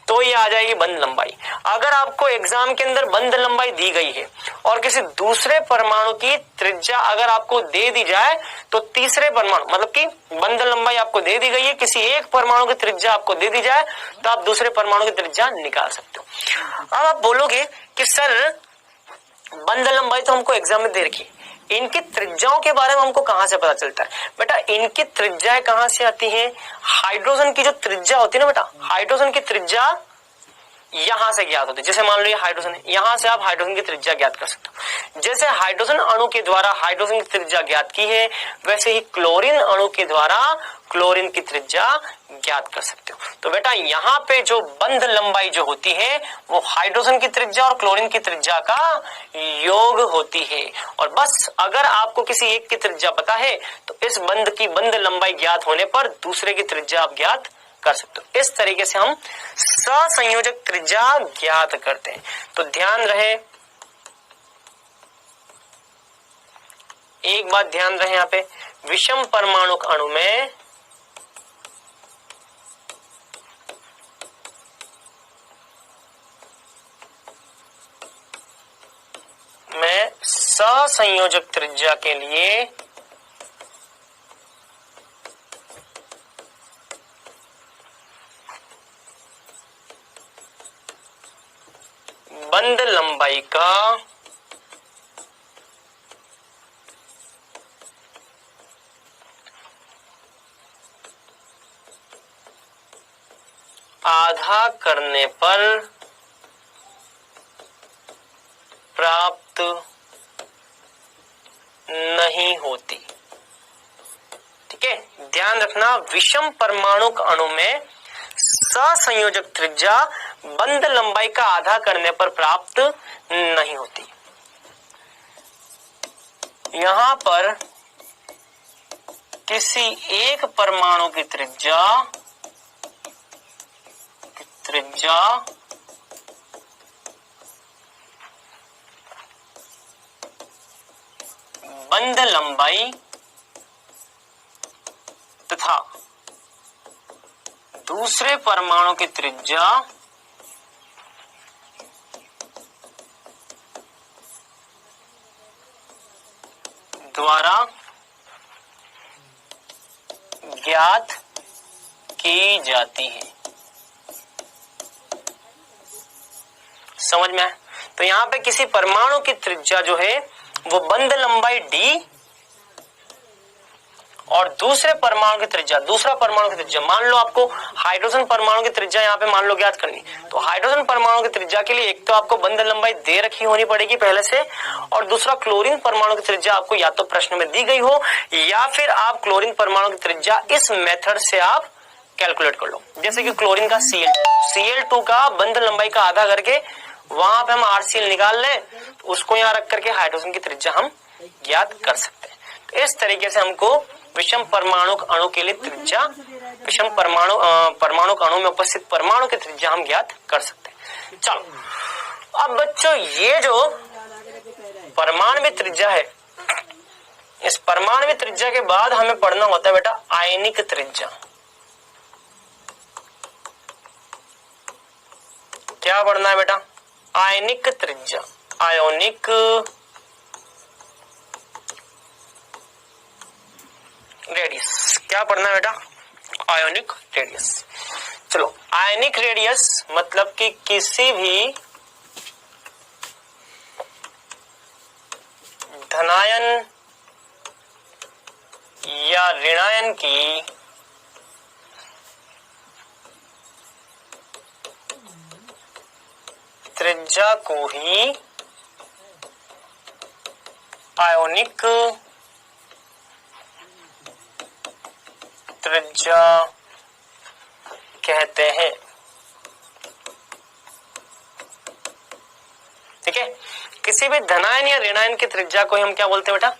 तो ये आ जाएगी बंध लंबाई। अगर आपको एग्जाम के अंदर बंध लंबाई दी गई है और किसी दूसरे परमाणु की त्रिज्या अगर आपको दे दी जाए तो तीसरे परमाणु मतलब कि बंध लंबाई आपको दे दी गई है, किसी एक परमाणु की त्रिज्या आपको दे दी जाए तो आप दूसरे परमाणु की त्रिज्या निकाल सकते हो। अब आप बोलोगे कि सर बंध लंबाई तो हमको एग्जाम में दे रखी, इनकी त्रिज्याओं के बारे में हमको कहां से पता चलता है? बेटा इनकी त्रिज्याएं कहां से आती हैं? हाइड्रोजन की जो त्रिज्या होती है ना बेटा, हाइड्रोजन की त्रिज्या यहां से ज्ञात होती है। जैसे मान लो ये हाइड्रोजन है, यहां से आप हाइड्रोजन की त्रिज्या ज्ञात कर सकते हो। जैसे हाइड्रोजन अणु के द्वारा हाइड्रोजन की त्रिज्या ज्ञात की है, वैसे ही क्लोरीन अणु के द्वारा क्लोरीन की त्रिज्या ज्ञात कर सकते हो। तो बेटा यहाँ पे जो बंध लंबाई जो होती है वो हाइड्रोजन की त्रिज्या और क्लोरीन की त्रिज्या का योग होती है। और बस अगर आपको किसी एक की त्रिज्या पता है तो इस बंध की बंध लंबाई ज्ञात होने पर दूसरे की त्रिज्या आप ज्ञात कर सकते हो। इस तरीके से हम सहसंयोजक त्रिज्या ज्ञात करते हैं। तो ध्यान रहे, एक बात ध्यान रहे यहाँ पे, विषम परमाणुक अणु में सहसंयोजक त्रिज्या के लिए बंध लंबाई का आधा करने पर प्राप्त नहीं होती। ठीक है, ध्यान रखना, विषम परमाणुक अणु में सहसंयोजक त्रिज्या बंध लंबाई का आधा करने पर प्राप्त नहीं होती। यहां पर किसी एक परमाणु की त्रिज्या बंध लंबाई तथा दूसरे परमाणु की त्रिज्या द्वारा ज्ञात की जाती है। समझ में आया? तो यहां पे किसी परमाणु की त्रिज्या जो है वो बंध लंबाई d और दूसरे परमाणु की त्रिज्या, दूसरा परमाणु की त्रिज्या, मान लो आपको हाइड्रोजन परमाणु की त्रिज्या यहाँ पे मान लो ज्ञात करनी, तो हाइड्रोजन परमाणु की त्रिज्या के लिए एक तो आपको बंध लंबाई दे रखी होनी पड़ेगी पहले से, और दूसरा क्लोरीन परमाणु की त्रिज्या आपको या तो प्रश्न में दी गई हो या फिर आप क्लोरीन परमाणु की त्रिज्या इस मेथड से आप कैलकुलेट कर लो। जैसे कि क्लोरीन का Cl2 का बंध लंबाई का आधा करके वहां पे हम RCl निकाल लें, उसको यहाँ रख करके हाइड्रोजन की त्रिज्या हम ज्ञात कर सकते हैं। तो इस तरीके से हमको विषम परमाणु अणु के लिए त्रिज्या, विषम परमाणु अणु में उपस्थित परमाणु की त्रिज्या हम ज्ञात कर सकते हैं। चलो अब बच्चों, ये जो परमाणु त्रिज्या है, इस परमाणु त्रिज्या के बाद हमें पढ़ना होता है बेटा आयनिक त्रिज्या। क्या पढ़ना है बेटा? आयनिक त्रिज्या, आयोनिक रेडियस। क्या पढ़ना है बेटा? Ionic radius. चलो, आयनिक रेडियस मतलब कि किसी भी धनायन या ऋणायन की त्रिज्या को ही आयोनिक त्रिज्या कहते हैं। ठीक है, किसी भी धनायन या ऋणायन की त्रिज्या को हम क्या बोलते हैं बेटा?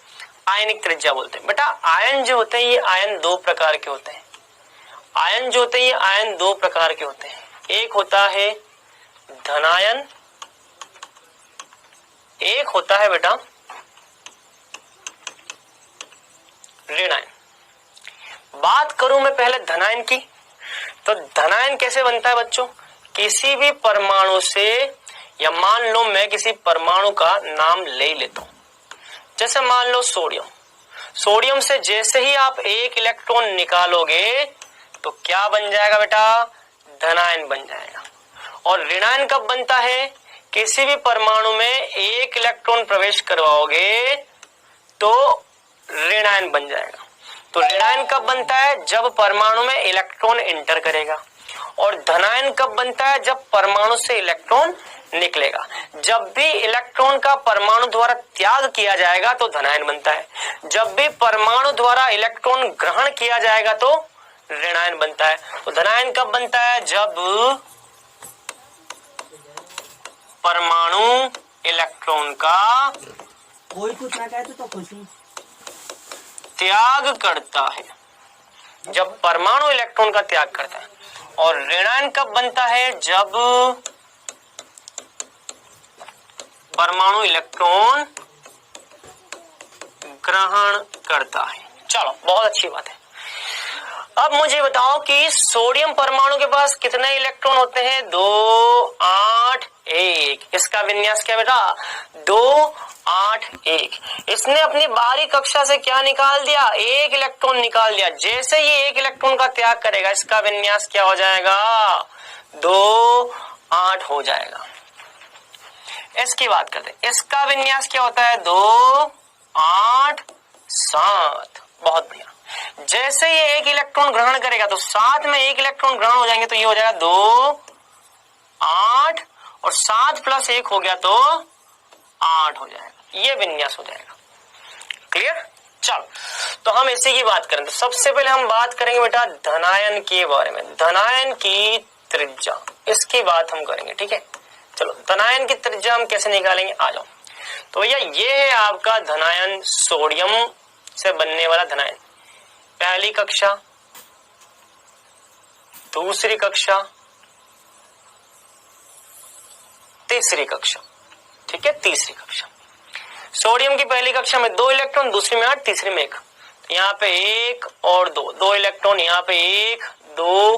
आयनिक त्रिज्या बोलते हैं। बेटा आयन जो होते हैं ये आयन दो प्रकार के होते हैं। आयन जो होते हैं ये आयन दो प्रकार के होते हैं। एक होता है धनायन, एक होता है बेटा ऋणायन। बात करूं मैं पहले धनायन की, तो धनायन कैसे बनता है बच्चों? किसी भी परमाणु से, या मान लो मैं किसी परमाणु का नाम ले लेता हूं, जैसे मान लो सोडियम। सोडियम से जैसे ही आप एक इलेक्ट्रॉन निकालोगे तो क्या बन जाएगा बेटा? धनायन बन जाएगा। और ऋणायन कब बनता है? किसी भी परमाणु में एक इलेक्ट्रॉन प्रवेश करवाओगे तो ऋणायन बन जाएगा। तो ऋणायन कब बनता है? जब परमाणु में इलेक्ट्रॉन एंटर करेगा। और धनायन कब बनता है? जब परमाणु से इलेक्ट्रॉन निकलेगा। जब भी इलेक्ट्रॉन का परमाणु द्वारा त्याग किया जाएगा तो धनायन बनता है। जब भी परमाणु द्वारा इलेक्ट्रॉन ग्रहण किया जाएगा तो ऋणायन बनता है। तो धनायन कब बनता है? जब परमाणु इलेक्ट्रॉन का कोई कुछ ना कहते तो खुश हूं। त्याग करता है, जब परमाणु इलेक्ट्रॉन का त्याग करता है। और ऋणायन कब बनता है? जब परमाणु इलेक्ट्रॉन ग्रहण करता है। चलो बहुत अच्छी बात है। अब मुझे बताओ कि सोडियम परमाणु के पास कितने इलेक्ट्रॉन होते हैं? 2, 8, 1। इसका विन्यास क्या बेटा? 2, 8, 1। इसने अपनी बाहरी कक्षा से क्या निकाल दिया? एक इलेक्ट्रॉन निकाल दिया। जैसे ये एक इलेक्ट्रॉन का त्याग करेगा इसका विन्यास क्या हो जाएगा? 2, 8 हो जाएगा। इसकी बात करते हैं, इसका विन्यास क्या होता है? 2, 8, 7। बहुत बढ़िया। जैसे ये एक इलेक्ट्रॉन ग्रहण करेगा तो साथ में एक इलेक्ट्रॉन ग्रहण हो जाएंगे, तो ये हो जाएगा 2, 8 और 7 + 1 हो गया तो 8 हो जाएगा। ये विन्यास हो जाएगा। क्लियर? चलो तो हम इसी की बात करें। तो सबसे पहले हम बात करेंगे बेटा धनायन के बारे में। धनायन की त्रिज्या, इसकी बात हम करेंगे। ठीक है, चलो धनायन की त्रिज्या हम कैसे निकालेंगे, आ जाओ। तो भैया ये है आपका धनायन, सोडियम से बनने वाला धनायन। पहली कक्षा, दूसरी कक्षा, तीसरी कक्षा। ठीक है, तीसरी कक्षा। सोडियम की पहली कक्षा में 2 इलेक्ट्रॉन, दूसरी में 8, तीसरी में 1। तो यहाँ पे 1 और 2 इलेक्ट्रॉन। यहाँ पे 1, 2,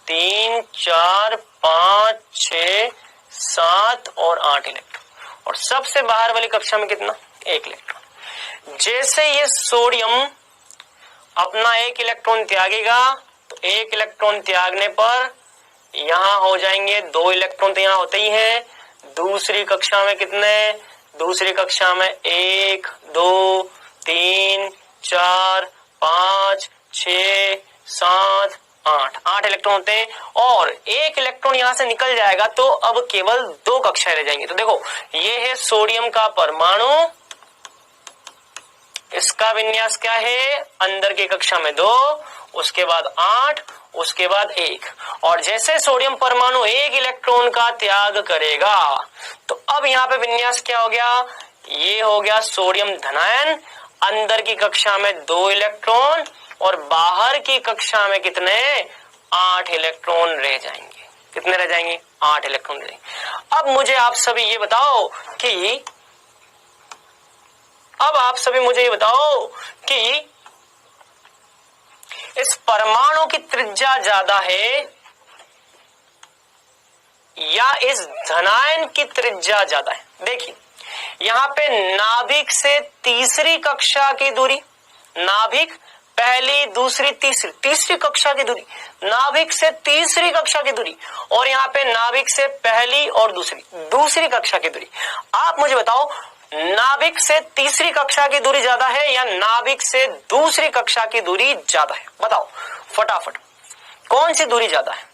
3, 4, 5, 6, 7 और 8 इलेक्ट्रॉन। और सबसे बाहर वाली कक्षा में कितना? 1 इलेक्ट्रॉन। जैसे ये सोडियम अपना 1 इलेक्ट्रॉन त्यागेगा तो 1 इलेक्ट्रॉन त्यागने पर यहां हो जाएंगे 2 इलेक्ट्रॉन, तो यहां होते ही हैं। दूसरी कक्षा में कितने? दूसरी कक्षा में 1, 2, 3, 4, 5, 6, 7, 8 इलेक्ट्रॉन होते हैं। और 1 इलेक्ट्रॉन यहां से निकल जाएगा तो अब केवल 2 कक्षाएं रह जाएंगी। तो देखो ये है सोडियम का परमाणु, इसका विन्यास क्या है? अंदर की कक्षा में 2, उसके बाद 8, उसके बाद 1। और जैसे सोडियम परमाणु 1 इलेक्ट्रॉन का त्याग करेगा तो अब यहाँ पे विन्यास क्या हो गया? ये हो गया सोडियम धनायन। अंदर की कक्षा में 2 इलेक्ट्रॉन और बाहर की कक्षा में कितने? 8 इलेक्ट्रॉन रह जाएंगे। कितने रह जाएंगे? 8 इलेक्ट्रॉन रह जाएंगे। अब मुझे आप सभी ये बताओ कि मुझे ये बताओ कि इस परमाणु की त्रिज्या ज्यादा है या इस धनायन की त्रिज्या ज्यादा है? देखिए यहाँ पे नाभिक से तीसरी कक्षा की दूरी, नाभिक पहली, दूसरी, तीसरी कक्षा की दूरी, नाभिक से तीसरी कक्षा की दूरी, और यहाँ पे नाभिक से पहली और दूसरी कक्षा की दूरी। आप मुझे बताओ नाभिक से तीसरी कक्षा की दूरी ज्यादा है या नाभिक से दूसरी कक्षा की दूरी ज्यादा है? बताओ फटाफट, कौन सी दूरी ज्यादा है?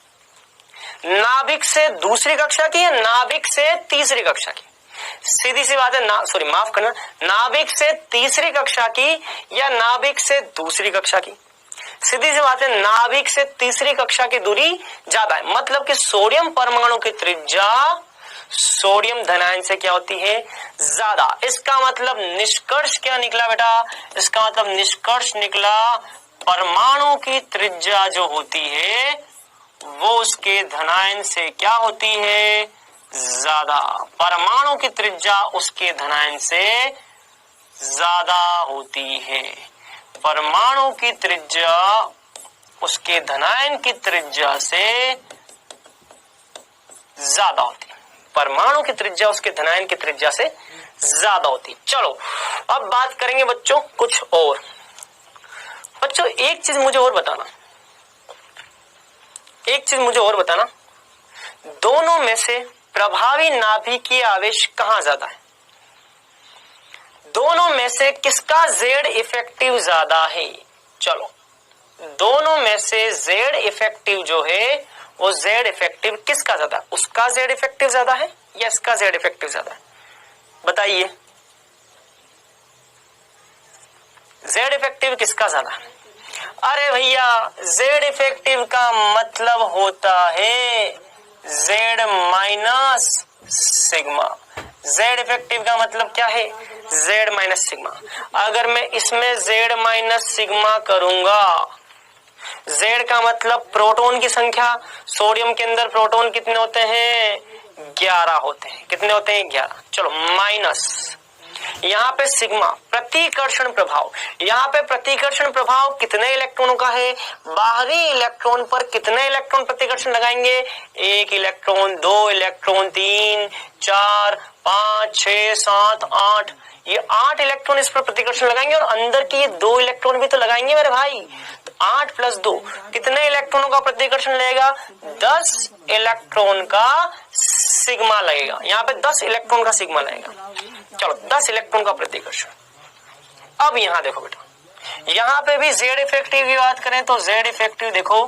नाभिक से दूसरी कक्षा की या नाभिक से तीसरी कक्षा की? सीधी सी बात है, माफ करना, नाभिक से तीसरी कक्षा की या नाभिक से दूसरी कक्षा की? सीधी सी बात है, नाभिक से तीसरी कक्षा की दूरी ज्यादा है, मतलब कि सोडियम परमाणु की त्रिज्या सोडियम धनायन से क्या होती है, ज्यादा। इसका मतलब निष्कर्ष क्या निकला बेटा, इसका मतलब निष्कर्ष निकला परमाणु की त्रिज्या जो होती है वो उसके धनायन से क्या होती है, ज्यादा। परमाणु की त्रिज्या उसके धनायन से ज्यादा होती है। परमाणु की त्रिज्या उसके धनायन की त्रिज्या से ज्यादा होती है। परमाणु की त्रिज्या उसके धनायन की त्रिज्या से ज्यादा होती है। चलो अब बात करेंगे बच्चों कुछ और। बच्चों एक चीज मुझे और बताना, दोनों में से प्रभावी नाभिकीय आवेश कहां ज्यादा है? दोनों में से किसका जेड इफेक्टिव ज्यादा है? चलो दोनों में से जेड इफेक्टिव जो है वो जेड इफेक्टिव किसका ज्यादा, उसका जेड इफेक्टिव ज्यादा है या इसका जेड इफेक्टिव ज्यादा है? बताइए, जेड इफेक्टिव किसका ज्यादा है? अरे भैया जेड इफेक्टिव का मतलब होता है Z minus sigma. Z effective का मतलब क्या है, जेड माइनस सिग्मा। अगर मैं इसमें जेड माइनस सिग्मा करूंगा, जेड का मतलब प्रोटॉन की संख्या, सोडियम के अंदर प्रोटॉन कितने होते हैं, 11 होते हैं। कितने होते हैं, 11। चलो माइनस यहाँ पे सिग्मा प्रतिकर्षण प्रभाव, यहाँ पे प्रतिकर्षण प्रभाव कितने इलेक्ट्रॉनों का है, बाहरी इलेक्ट्रॉन पर कितने इलेक्ट्रॉन प्रतिकर्षण लगाएंगे, 1 इलेक्ट्रॉन, 2 इलेक्ट्रॉन, 3, 4, 5, 6, 7, 8, ये 8 इलेक्ट्रॉन इस पर प्रतिकर्षण लगाएंगे और अंदर की ये 2 इलेक्ट्रॉन भी तो लगाएंगे मेरे भाई। तो 8 + 2 कितने इलेक्ट्रॉनों का प्रतिकर्षण लगेगा, 10 इलेक्ट्रॉन का सिग्मा लगेगा। यहाँ पे 10 इलेक्ट्रॉन का सिग्मा लगेगा। चलो 10 इलेक्ट्रॉन का प्रतिकर्षण। अब यहां देखो बेटा, यहां पे भी जेड इफेक्टिव की बात करें तो जेड इफेक्टिव देखो,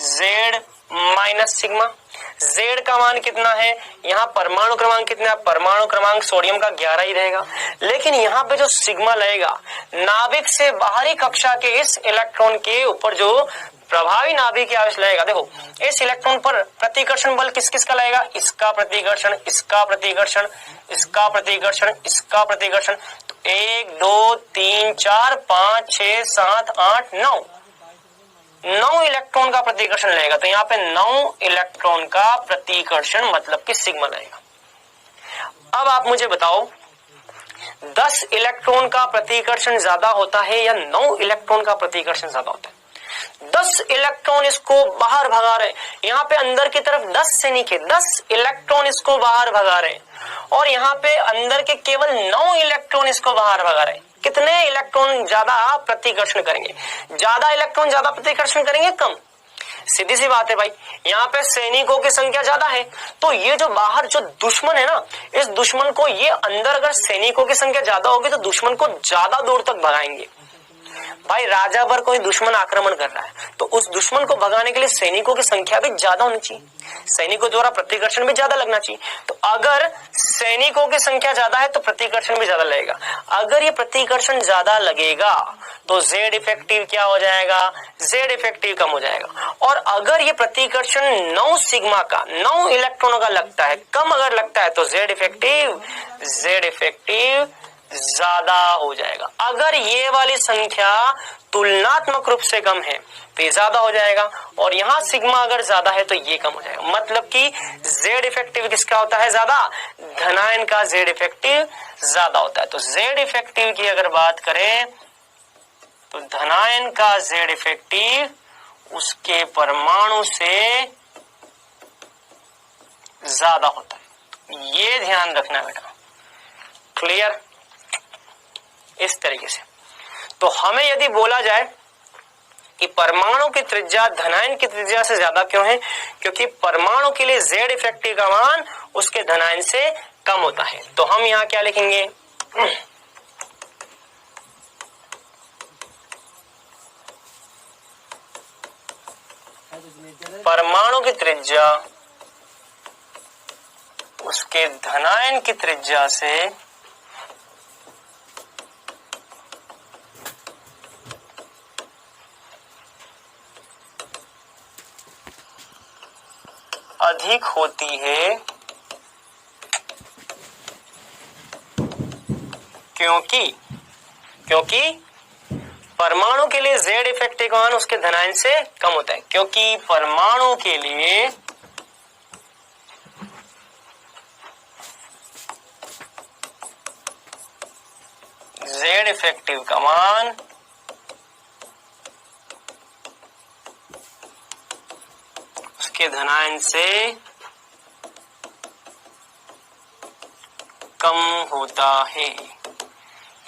जेड माइनस सिग्मा। जेड का मान कितना है, यहाँ परमाणु क्रमांक कितना है, परमाणु क्रमांक सोडियम का 11 ही रहेगा। लेकिन यहाँ पे जो सिग्मा लगेगा, नाभिक से बाहरी कक्षा के इस इलेक्ट्रॉन के ऊपर जो प्रभावी नाभिक आवेश लगेगा, देखो इस इलेक्ट्रॉन पर प्रतिकर्षण बल किस किस का लगेगा, इसका प्रतिकर्षण, इसका प्रतिकर्षण, इसका प्रतिकर्षण, इसका प्रतिकर्षण। तो 1 2 3 4 5 6 7 8 9 इलेक्ट्रॉन का प्रतिकर्षण लगेगा। तो यहाँ पे 9 इलेक्ट्रॉन का प्रतिकर्षण मतलब कि सिग्मा लगेगा। अब आप मुझे बताओ 10 इलेक्ट्रॉन का प्रतिकर्षण ज्यादा होता है या 9 इलेक्ट्रॉन का प्रतिकर्षण ज्यादा होता है? 10 इलेक्ट्रॉन इसको बाहर भगा रहे, यहाँ पे अंदर की तरफ 10 से नीचे 10 इलेक्ट्रॉन इसको बाहर भगा रहे और यहाँ पे अंदर के केवल 9 इलेक्ट्रॉन इसको बाहर भगा रहे। कितने इलेक्ट्रॉन ज्यादा प्रतिकर्षण करेंगे, ज्यादा इलेक्ट्रॉन ज्यादा प्रतिकर्षण करेंगे कम? सीधी सी बात है भाई, यहाँ पे सैनिकों की संख्या ज्यादा है तो ये जो बाहर जो दुश्मन है ना, इस दुश्मन को ये अंदर अगर सैनिकों की संख्या ज्यादा होगी तो दुश्मन को ज्यादा दूर तक भगाएंगे। भाई राजा पर कोई दुश्मन आक्रमण कर रहा है तो उस दुश्मन को भगाने के लिए सैनिकों की संख्या भी ज्यादा होनी चाहिए, सैनिकों द्वारा प्रतिकर्षण भी ज्यादा लगना चाहिए। तो अगर सैनिकों की संख्या ज्यादा है तो प्रतिकर्षण भी ज्यादा लगेगा। अगर ये प्रतिकर्षण ज्यादा लगेगा तो जेड इफेक्टिव क्या हो जाएगा, जेड इफेक्टिव कम हो जाएगा। और अगर ये प्रतिकर्षण 9 सिग्मा का 9 इलेक्ट्रॉनों का लगता है, कम अगर लगता है तो जेड इफेक्टिव ज्यादा हो जाएगा। अगर ये वाली संख्या तुलनात्मक रूप से कम है तो ये ज्यादा हो जाएगा और यहाँ सिग्मा अगर ज्यादा है तो ये कम हो जाएगा। मतलब कि जेड इफेक्टिव किसका होता है ज्यादा, धनायन का जेड इफेक्टिव ज्यादा होता है। तो जेड इफेक्टिव की अगर बात करें तो धनायन का जेड इफेक्टिव उसके परमाणु से ज्यादा होता है। ये ध्यान रखना बेटा, क्लियर? इस तरीके से तो हमें यदि बोला जाए कि परमाणु की त्रिज्या धनायन की त्रिज्या से ज्यादा क्यों है, क्योंकि परमाणु के लिए जेड इफेक्टिव का मान उसके धनायन से कम होता है। तो हम यहाँ क्या लिखेंगे, परमाणु की त्रिज्या उसके धनायन की त्रिज्या से अधिक होती है क्योंकि परमाणु के लिए Z इफेक्टिव मान उसके धनायन से कम होता है। क्योंकि परमाणु के लिए Z इफेक्टिव का मान उसके धनायन से कम होता है।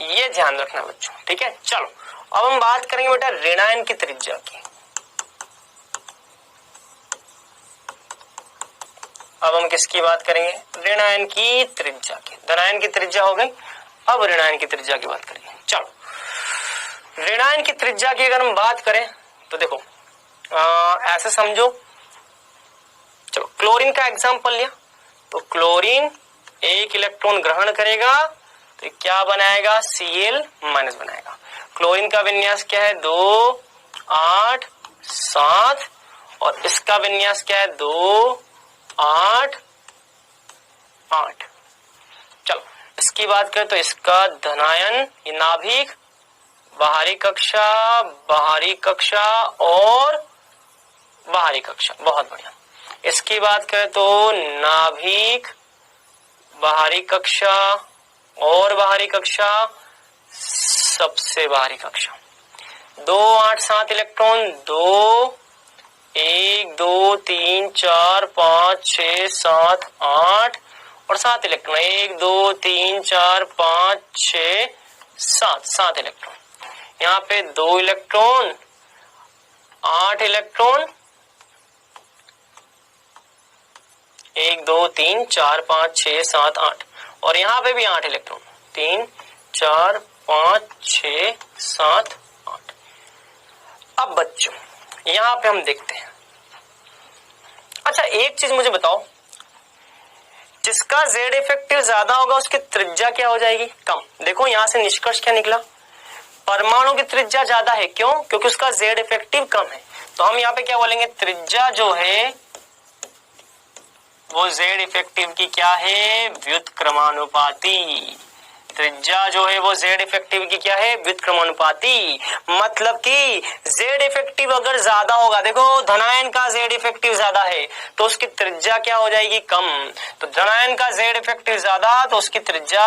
ये ध्यान रखना बच्चों, ठीक है। चलो अब हम बात करेंगे बेटा ऋणायन की त्रिज्या की। अब हम किसकी बात करेंगे? ऋणायन की त्रिज्या की। धनायन की त्रिज्या हो गई, अब ऋणायन की त्रिज्या की बात करेंगे। चलो ऋणायन की त्रिज्या की अगर हम बात करें तो देखो ऐसे समझो, चलो क्लोरीन का एग्जांपल लिया तो क्लोरीन एक इलेक्ट्रॉन ग्रहण करेगा तो क्या बनाएगा? Cl- बनाएगा। क्लोरीन का विन्यास क्या है? 2 8 7 और इसका विन्यास क्या है? 2 8 8। चलो इसकी बात करें तो इसका धनायन नाभिक, बाहरी कक्षा और बाहरी कक्षा, बहुत बढ़िया। इसकी बात करें तो नाभिक, बाहरी कक्षा और बाहरी कक्षा, सबसे बाहरी कक्षा। 2 8 7 इलेक्ट्रॉन, 2 1 2 3 4 5 6 7 8 और 7 इलेक्ट्रॉन, 1 2 3 4 5 6 7 इलेक्ट्रॉन। यहाँ पे 2 इलेक्ट्रॉन, 8 इलेक्ट्रॉन, 1 2 3 4 5 6 7 8 और यहाँ पे भी 8 इलेक्ट्रॉन, 3 4 5 6 7 8। अब बच्चों यहाँ पे हम देखते हैं, अच्छा एक चीज मुझे बताओ, जिसका Z इफेक्टिव ज्यादा होगा उसकी त्रिज्या क्या हो जाएगी? कम। देखो यहां से निष्कर्ष क्या निकला? परमाणु की त्रिज्या ज्यादा है। क्यों? क्योंकि उसका Z इफेक्टिव कम है। तो हम यहाँ पे क्या बोलेंगे? त्रिज्या जो है वो Z इफेक्टिव की क्या है? व्युत्क्रमानुपाती। त्रिज्या जो है वो Z इफेक्टिव की क्या है? व्युत्क्रमानुपाती। मतलब कि Z इफेक्टिव अगर ज्यादा होगा, देखो धनायन का Z इफेक्टिव ज्यादा है तो उसकी त्रिज्या क्या हो जाएगी? कम। तो धनायन का Z इफेक्टिव ज्यादा तो उसकी त्रिज्या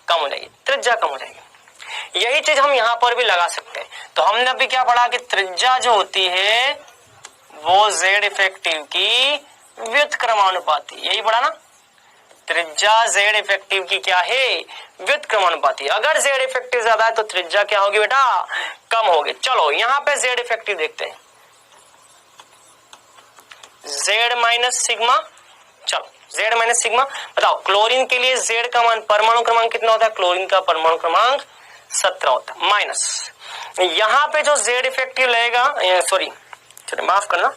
कम हो जाएगी, त्रिज्या कम हो जाएगी। यही चीज हम यहाँ पर भी लगा सकते हैं। तो हमने अभी क्या पढ़ा कि त्रिज्या जो होती है वो Z इफेक्टिव की व्युत्क्रमानुपाती, यही पढ़ा ना। त्रिज्या Z इफेक्टिव की क्या है? व्युत्क्रमानुपाती। अगर Z इफेक्टिव ज्यादा है तो त्रिज्या क्या होगी बेटा? कम होगी। चलो यहाँ पे Z इफेक्टिव देखते हैं, Z माइनस सिग्मा। चलो Z माइनस सिग्मा बताओ, क्लोरीन के लिए Z का मान, परमाणु क्रमांक कितना होता है? क्लोरीन का परमाणु क्रमांक 17 होता है। माइनस यहाँ पे जो Z इफेक्टिव लगेगा, सॉरी माफ करना,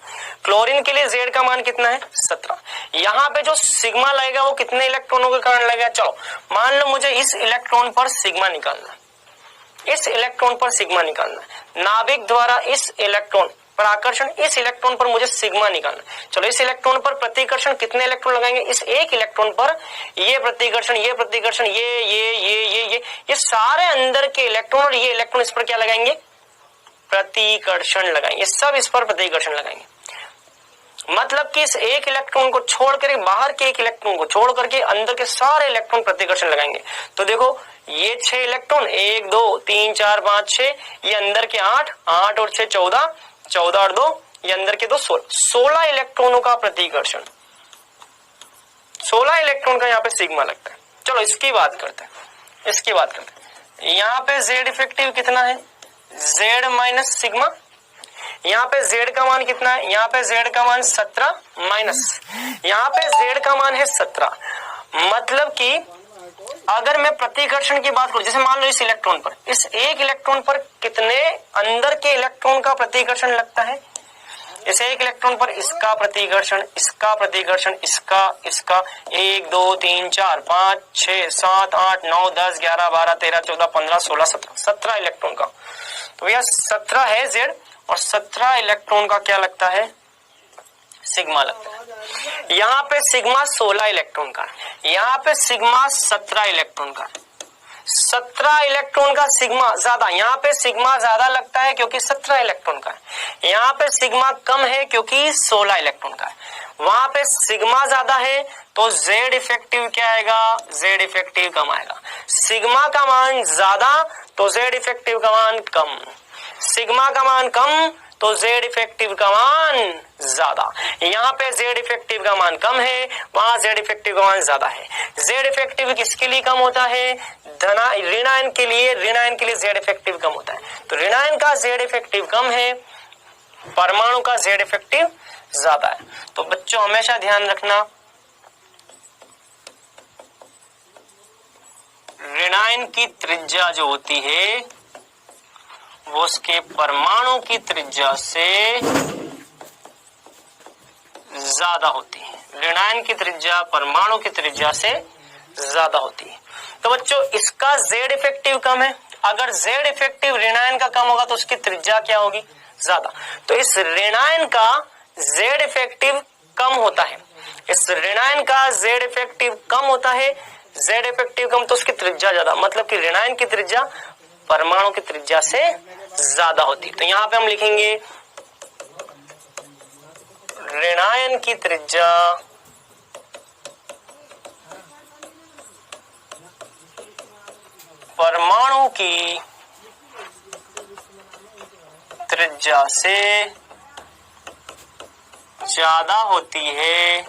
क्लोरीन के लिए Z का मान कितना है? 17। यहाँ पे जो सिग्मा लगेगा वो कितने इलेक्ट्रॉनों के कारण लगेगा? चलो मान लो मुझे इस इलेक्ट्रॉन पर सिग्मा निकालना, इस इलेक्ट्रॉन पर सिग्मा निकालना, नाभिक द्वारा इस इलेक्ट्रॉन पर आकर्षण, इस इलेक्ट्रॉन पर मुझे सिग्मा निकालना। चलो इस इलेक्ट्रॉन पर प्रतिकर्षण कितने इलेक्ट्रॉन लगाएंगे? इस एक इलेक्ट्रॉन पर ये प्रतिकर्षण, ये प्रतिकर्षण, ये सारे अंदर के इलेक्ट्रॉन और ये इलेक्ट्रॉन इस पर क्या लगाएंगे? प्रतिकर्षण लगाएंगे। सब इस पर प्रतिकर्षण लगाएंगे। मतलब कि इस एक इलेक्ट्रॉन को छोड़ करके, बाहर के एक इलेक्ट्रॉन को छोड़ करके अंदर के सारे इलेक्ट्रॉन प्रतिकर्षण लगाएंगे। तो देखो ये 6 इलेक्ट्रॉन, 1 2 3 4 5 6, ये अंदर के 8 8 और 6 14, 14 और 2 ये अंदर के 2 16 इलेक्ट्रॉनों का प्रतिकर्षण, 16 इलेक्ट्रॉन का यहाँ पे सिग्मा लगता है। चलो इसकी बात करते हैं, यहाँ पे Z इफेक्टिव कितना है? Z minus sigma. यहाँ पे Z का मान कितना है? यहाँ पे Z का मान 17 माइनस, यहाँ पे Z का मान है 17। मतलब कि अगर मैं प्रतिकर्षण की बात करूं, जैसे मान लो इस इलेक्ट्रॉन पर, इस एक इलेक्ट्रॉन पर कितने अंदर के इलेक्ट्रॉन का प्रतिकर्षण लगता है? इस एक इलेक्ट्रॉन पर इसका प्रतिकर्षण, इसका प्रतिकर्षण, इसका 1 2 3 4 5 6 7 8 9 10 11 12 13 14 15 16 17, 17 इलेक्ट्रॉन का। तो भैया 17 है Z और 17 इलेक्ट्रॉन का क्या लगता है? सिग्मा लगता है। यहाँ पे सिग्मा 16 इलेक्ट्रॉन का है, यहाँ पे सिग्मा 17 इलेक्ट्रॉन का है। 17 इलेक्ट्रॉन का सिग्मा ज्यादा, यहाँ पे सिग्मा ज्यादा लगता है क्योंकि 17 इलेक्ट्रॉन का है। यहाँ पे सिग्मा कम है क्योंकि 16 इलेक्ट्रॉन का है। वहां पे सिग्मा ज्यादा है तो जेड इफेक्टिव क्या आएगा, जेड इफेक्टिव कम आएगा। सिग्मा का मान ज्यादा तो जेड इफेक्टिव का मान कम, सिग्मा का मान कम तो जेड इफेक्टिव का मान ज्यादा। यहाँ पे जेड इफेक्टिव का मान कम है, वहां जेड इफेक्टिव का मान ज्यादा है। जेड इफेक्टिव किसके लिए कम होता है, ऋण आयन के लिए, ऋण आयन के लिए जेड इफेक्टिव कम होता है। तो ऋण आयन का जेड इफेक्टिव कम है, परमाणु का जेड इफेक्टिव ज्यादा है। तो बच्चों हमेशा ध्यान रखना, ऋण आयन की त्रिज्या जो होती है वो उसके परमाणु की त्रिज्या से ज्यादा होती है। ऋण आयन की त्रिज्या परमाणु की त्रिज्या से ज्यादा होती है। तो बच्चों इसका जेड इफेक्टिव कम है, अगर जेड इफेक्टिव ऋण आयन का कम होगा तो उसकी त्रिज्या क्या होगी, ज्यादा। तो इस ऋण आयन का जेड इफेक्टिव कम होता है, इस ऋण आयन का जेड इफेक्टिव कम होता है, जेड इफेक्टिव कम तो उसकी त्रिज्या ज्यादा, मतलब कि ऋण आयन की त्रिज्या परमाणु की त्रिज्या से ज्यादा होती है। तो यहाँ पे हम लिखेंगे ऋण आयन की त्रिज्या परमाणु की त्रिज्या से ज्यादा होती है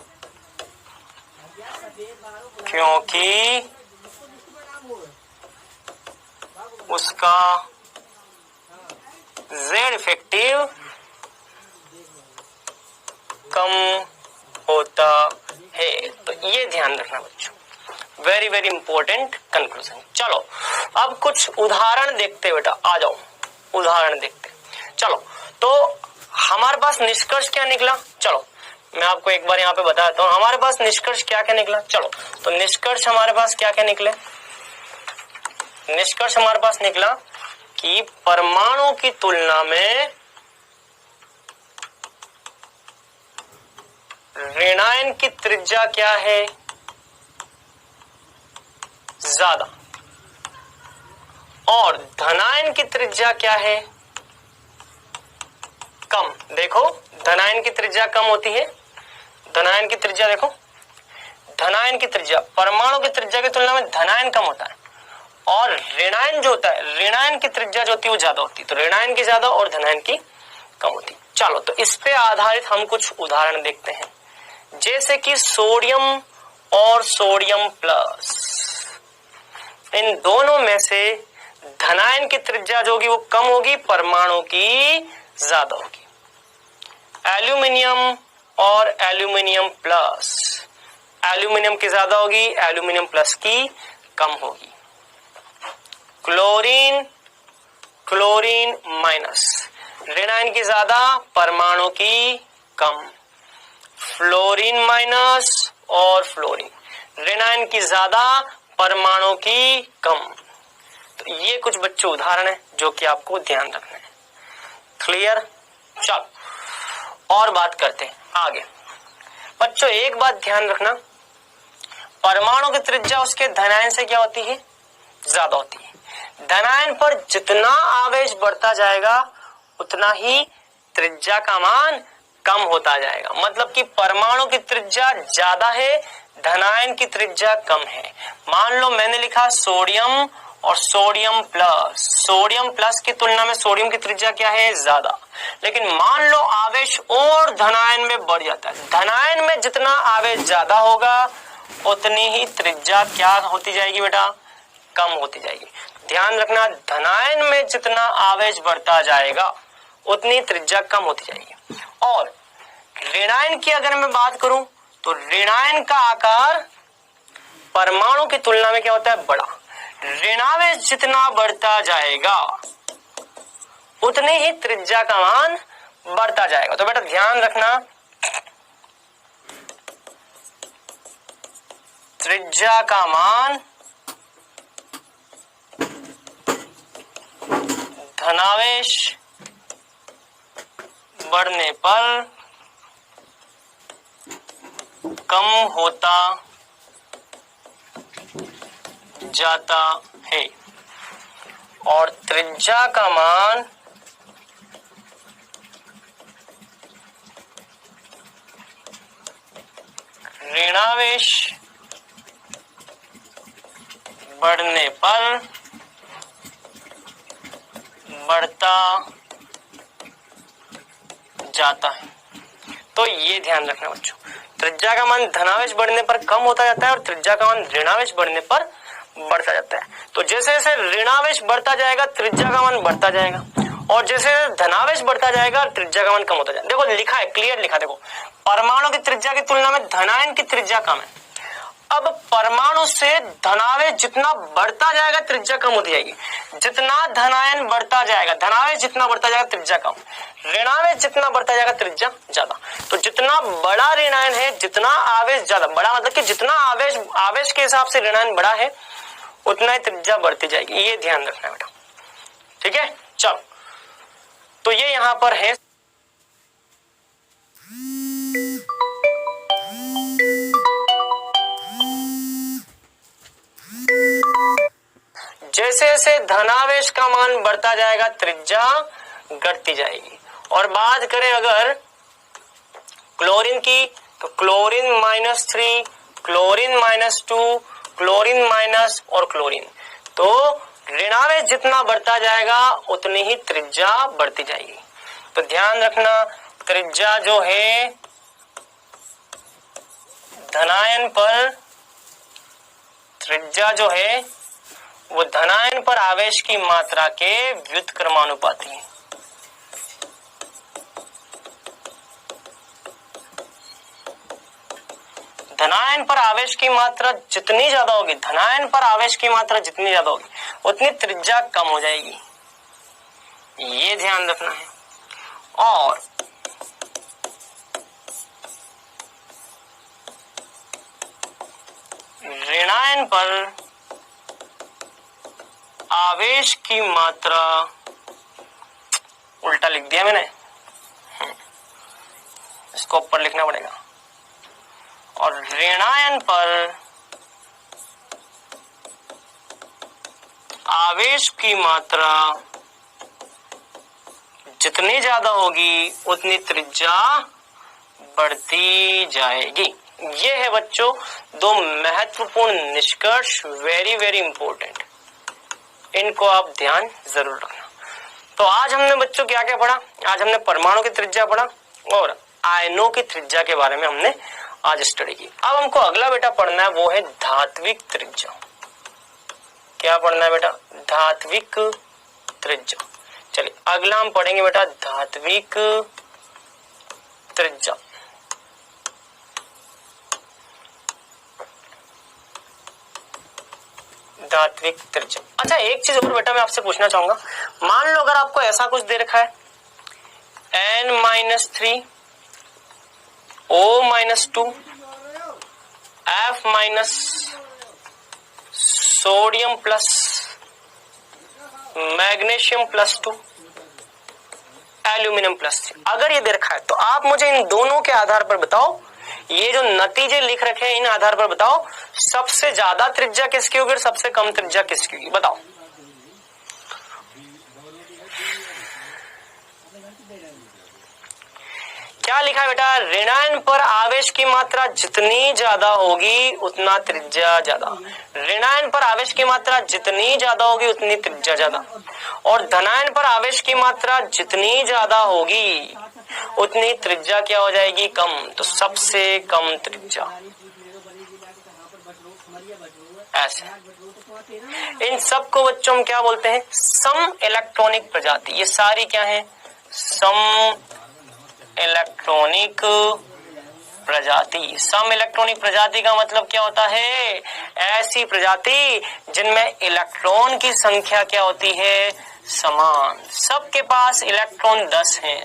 क्योंकि उसका जेड इफेक्टिव कम होता है। तो ये ध्यान रखना बच्चों, वेरी वेरी इंपॉर्टेंट कंक्लूजन। चलो अब कुछ उदाहरण देखते बेटा, आ जाओ उदाहरण देखते। चलो तो हमारे पास निष्कर्ष क्या निकला, चलो मैं आपको एक बार यहाँ पे बताता हूँ हमारे पास निष्कर्ष क्या क्या निकला। चलो तो निष्कर्ष हमारे पास क्या क्या निकले, निष्कर्ष हमारे पास निकला कि परमाणु की तुलना में ऋण आयन की त्रिज्या क्या है, ज्यादा, और धनायन की त्रिज्या क्या है, कम। देखो धनायन की त्रिज्या कम होती है, धनायन की त्रिज्या देखो, धनायन की त्रिज्या परमाणु की त्रिज्या की तुलना में धनायन कम होता है, और ऋणायन जो होता है, ऋणायन की त्रिज्या जो होती है वो ज्यादा होती है। तो ऋणायन की ज्यादा और धनायन की कम होती है। चलो तो इस पे आधारित हम कुछ उदाहरण देखते हैं, जैसे कि सोडियम और सोडियम प्लस, इन दोनों में से धनायन की त्रिज्या जो होगी वो कम होगी, परमाणु की ज्यादा होगी। एल्यूमिनियम और एल्यूमिनियम प्लस, एल्यूमिनियम की ज्यादा होगी, एल्यूमिनियम प्लस की कम होगी। क्लोरीन, क्लोरीन माइनस, ऋणायन की ज्यादा, परमाणु की कम। फ्लोरीन माइनस और फ्लोरीन, ऋणायन की ज्यादा, परमाणु की कम। तो ये कुछ बच्चों उदाहरण है जो कि आपको ध्यान रखना है। क्लियर? चलो और बात करते हैं आगे। बच्चों एक बात ध्यान रखना, परमाणु की त्रिज्या उसके धनायन से क्या होती है, ज्यादा होती है। धनायन पर जितना आवेश बढ़ता जाएगा उतना ही त्रिज्या का मान कम होता जाएगा, मतलब कि परमाणु की त्रिज्या ज्यादा है, धनायन की त्रिज्या कम है। मान लो मैंने लिखा सोडियम और सोडियम प्लस, सोडियम प्लस की तुलना में सोडियम की त्रिज्या क्या है, ज्यादा। लेकिन मान लो आवेश और धनायन में बढ़ जाता है, धनायन में जितना आवेश ज्यादा होगा उतनी ही त्रिज्या क्या होती जाएगी बेटा, कम होती जाएगी। ध्यान रखना, धनायन में जितना आवेश बढ़ता जाएगा उतनी त्रिज्या कम होती जाएगी। और ऋणायन की अगर मैं बात करूं तो ऋणायन का आकार परमाणु की तुलना में क्या होता है, बड़ा। ऋणावेश जितना बढ़ता जाएगा उतनी ही त्रिज्या का मान बढ़ता जाएगा। तो बेटा ध्यान रखना, त्रिज्या का मान धनावेश बढ़ने पर कम होता जाता है और त्रिज्या का मान ऋणावेश बढ़ने पर बढ़ता जाता है। तो ये ध्यान रखना बच्चों, त्रिज्या का मान धनावेश बढ़ने पर कम होता जाता है और त्रिज्या का मान ऋणावेश बढ़ने पर बढ़ता जाता है। तो जैसे जैसे ऋणावेश बढ़ता जाएगा त्रिज्या का मान बढ़ता जाएगा और जैसे धनावेश बढ़ता जाएगा त्रिज्या का मान कम होता जाएगा। देखो लिखा है, क्लियर लिखा, देखो परमाणु की त्रिज्या की तुलना में धनायन की त्रिज्या कम है। अब परमाणु से धनावेश जितना बढ़ता जाएगा त्रिज्या कम होती जाएगी, जितना धनायन बढ़ता जाएगा, धनावेश जितना बढ़ता जाएगा त्रिज्या कम, ऋणावेश जितना बढ़ता जाएगा त्रिज्या ज्यादा। तो जितना बड़ा ऋणायन है जितना आवेश ज्यादा, बड़ा मतलब कि जितना आवेश के हिसाब से ऋणायन बड़ा है उतना ही त्रिज्या बढ़ती जाएगी, ये ध्यान रखना बेटा, ठीक है। चलो तो ये यहां पर है जैसे जैसे धनावेश का मान बढ़ता जाएगा त्रिज्या घटती जाएगी। और बात करें अगर क्लोरीन की, तो क्लोरीन -3, क्लोरीन -2, क्लोरीन माइनस और क्लोरीन, तो ऋणावेश जितना बढ़ता जाएगा उतनी ही त्रिज्या बढ़ती जाएगी। तो ध्यान रखना, त्रिज्या जो है धनायन पर, त्रिज्या जो है वो धनायन पर आवेश की मात्रा के व्युत्क्रमानुपाती है। धनायन पर आवेश की मात्रा जितनी ज्यादा होगी, धनायन पर आवेश की मात्रा जितनी ज्यादा होगी उतनी त्रिज्या कम हो जाएगी, ये ध्यान रखना है। और ऋणायन पर आवेश की मात्रा, उल्टा लिख दिया मैंने, इसको ऊपर लिखना पड़ेगा। और ऋणायन पर आवेश की मात्रा जितनी ज्यादा होगी उतनी त्रिज्या बढ़ती जाएगी। ये है बच्चों दो महत्वपूर्ण निष्कर्ष, वेरी वेरी इंपॉर्टेंट, इनको आप ध्यान जरूर रखना। तो आज हमने बच्चों क्या क्या पढ़ा? आज हमने परमाणु की त्रिज्या पढ़ा और आयनों की त्रिज्या के बारे में हमने आज स्टडी की। अब हमको अगला बेटा पढ़ना है, वो है धात्विक त्रिज्या। क्या पढ़ना है बेटा? धात्विक त्रिज्या। चलिए अगला हम पढ़ेंगे बेटा धात्विक त्रिज्या। धात्विक त्रिज्या। अच्छा एक चीज और बेटा मैं आपसे पूछना चाहूंगा, मान लो अगर आपको ऐसा कुछ दे रखा है N-3 O-2 F- sodium plus magnesium +2 aluminium +3, अगर ये दे रखा है तो आप मुझे इन दोनों के आधार पर बताओ, ये जो नतीजे लिख रखे हैं इन आधार पर बताओ सबसे ज्यादा त्रिज्या किसकी होगी और सबसे कम त्रिज्या किसकी होगी, बताओ। क्या लिखा है बेटा? ऋणायन पर आवेश की मात्रा जितनी ज्यादा होगी उतना त्रिज्या ज्यादा, ऋणायन पर आवेश की मात्रा जितनी ज्यादा होगी उतनी त्रिज्या ज्यादा, और धनायन पर आवेश की मात्रा जितनी ज्यादा होगी उतनी त्रिज्या क्या हो जाएगी? कम। तो सबसे कम त्रिज्या, ऐसे। इन सब को बच्चों हम क्या बोलते हैं? सम इलेक्ट्रॉनिक प्रजाति। ये सारी क्या है? सम इलेक्ट्रॉनिक प्रजाति। सम इलेक्ट्रॉनिक प्रजाति का मतलब क्या होता है? ऐसी प्रजाति जिनमें इलेक्ट्रॉन की संख्या क्या होती है? समान। सबके पास इलेक्ट्रॉन 10 हैं,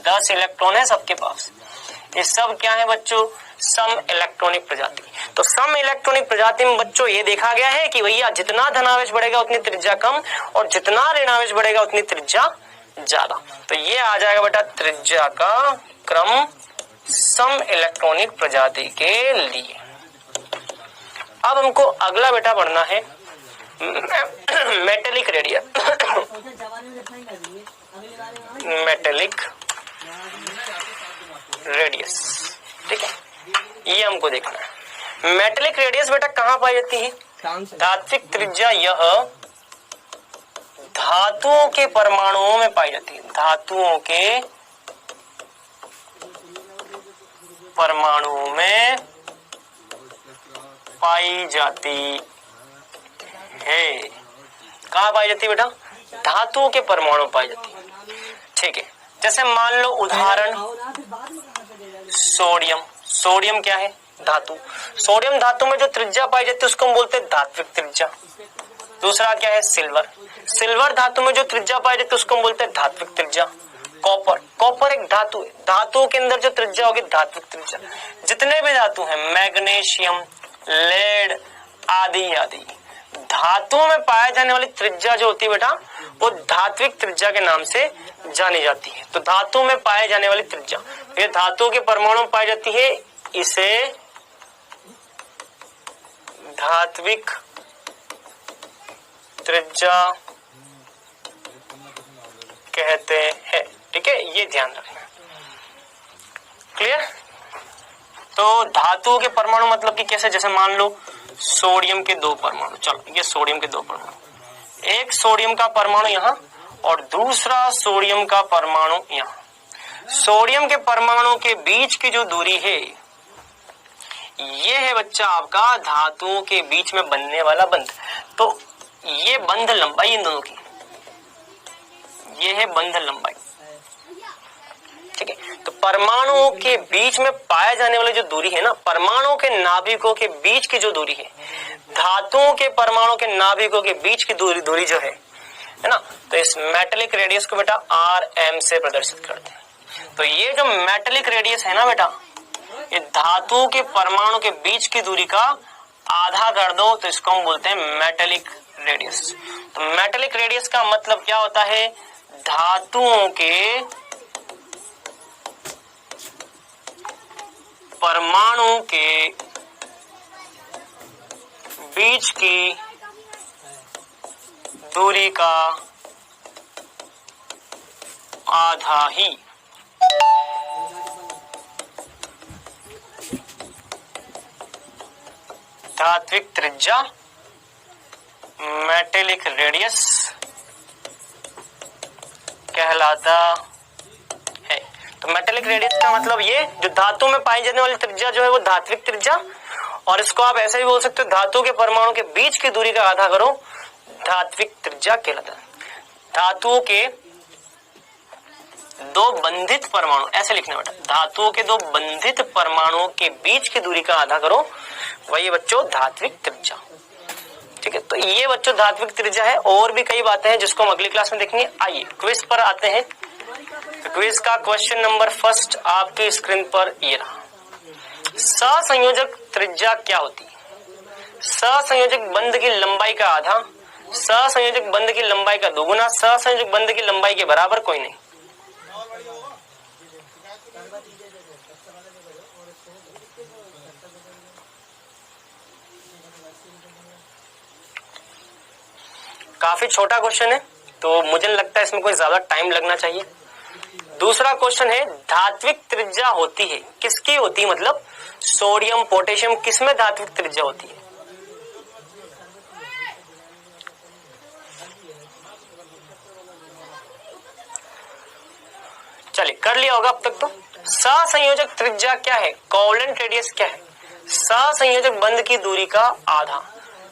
10 इलेक्ट्रॉन है सबके पास। ये सब क्या है बच्चों? सम इलेक्ट्रॉनिक प्रजाति। तो सम इलेक्ट्रॉनिक प्रजाति में बच्चों ये देखा गया है कि भैया जितना धनावेश बढ़ेगा उतनी त्रिज्या कम और जितना ऋणावेश बढ़ेगा उतनी त्रिज्या ज्यादा। तो ये आ जाएगा बेटा त्रिज्या का क्रम सम इलेक्ट्रॉनिक प्रजाति के लिए। अब हमको अगला बेटा पढ़ना है मेटेलिक रेडियस। मेटेलिक रेडियस, ठीक है, ये हमको देखना है। मेटेलिक रेडियस बेटा कहाँ पाई जाती है? धात्विक त्रिज्या यह धातुओं के परमाणुओं में पाई जाती है। धातुओं के परमाणुओं में पाई जाती है। कहाँ पाई जाती है बेटा? धातुओं के परमाणु पाई जाती है, ठीक है। जैसे मान लो उदाहरण सोडियम। सोडियम क्या है? धातु। सोडियम धातु में जो त्रिज्या पाई जाती है उसको हम बोलते हैं धात्विक त्रिज्या। दूसरा क्या है? सिल्वर। सिल्वर धातु में जो त्रिज्या पाई जाती है उसको हम बोलते हैं धात्विक त्रिज्या। कॉपर। कॉपर एक धातु है, धातुओं के अंदर जो त्रिज्या होगी धात्विक त्रिज्या। जितने भी धातु हैं, मैग्नीशियम, लेड आदि आदि, धातुओं में पाए जाने वाली त्रिज्या जो होती है बेटा वो धात्विक त्रिज्या के नाम से जानी जाती है। तो धातु में पाए जाने वाली त्रिज्या, ये धातुओं के परमाणु में पाई जाती है, इसे धात्विक त्रिज्या कहते हैं, ठीक है, ये ध्यान रखना। क्लियर? तो धातुओं के परमाणु मतलब कि कैसे? जैसे मान लो सोडियम के दो परमाणु, चलो ये सोडियम के दो परमाणु, एक सोडियम का परमाणु यहाँ और दूसरा सोडियम का परमाणु यहाँ। सोडियम के परमाणु के बीच की जो दूरी है ये है बच्चा आपका धातुओं के बीच में बनने वाला बंध। तो ये बंध लंबाई इन दोनों की, ये है बंध लंबाई, ठीक है। तो परमाणुओं के बीच में पाए जाने वाली जो दूरी है ना, परमाणुओं के नाभिकों के बीच की जो दूरी है, धातुओं के परमाणु के नाभिकों के बीच की दूरी जो है ना, तो इस मेटेलिक रेडियस को बेटा RM से प्रदर्शित करते हैं। तो ये जो मेटेलिक रेडियस है ना बेटा, ये धातुओं के परमाणु के बीच की दूरी का आधा कर दो तो इसको हम बोलते हैं मेटेलिक रेडियस। तो मेटेलिक रेडियस का मतलब क्या होता है? धातुओं के परमाणु के बीच की दूरी का आधा ही धात्विक त्रिज्या मेटेलिक रेडियस कहलाता है। तो मेटेलिक रेडियस का मतलब ये, जो धातु में पाई जाने वाली त्रिज्या जो है वो धात्विक त्रिज्या, और इसको आप ऐसे भी बोल सकते हो धातु के परमाणु के बीच की दूरी का आधा करो, धात्विक त्रिज्या कहलाता है। धातुओं के दो बंधित परमाणु, ऐसे लिखना बेटा, धातुओं के दो बंधित परमाणुओं के बीच की दूरी का आधा करो, वही बच्चों धात्विक त्रिज्या, ठीक है। तो ये बच्चों धात्विक त्रिज्या है। और भी कई बातें हैं जिसको हम अगली क्लास में देखेंगे। आइए क्विज पर आते हैं। तो क्विज का क्वेश्चन नंबर फर्स्ट आपकी स्क्रीन पर ये रहा। सहसंयोजक त्रिज्या क्या होती है? सहसंयोजक बंध की लंबाई का आधा, सहसंयोजक बंध की लंबाई का दोगुना, सहसंयोजक बंध की लंबाई के बराबर कोई नहीं। काफी छोटा क्वेश्चन है, तो मुझे लगता है इसमें कोई ज्यादा टाइम लगना चाहिए। दूसरा क्वेश्चन है, धात्विक त्रिज्या होती है, किसकी होती है? मतलब सोडियम, पोटेशियम, किसमें धात्विक त्रिज्या होती है? चलिए कर लिया होगा अब तक। तो सहसंयोजक त्रिज्या क्या है? कोवेलेंट रेडियस क्या है? सहसंयोजक बंध की दूरी का आधा,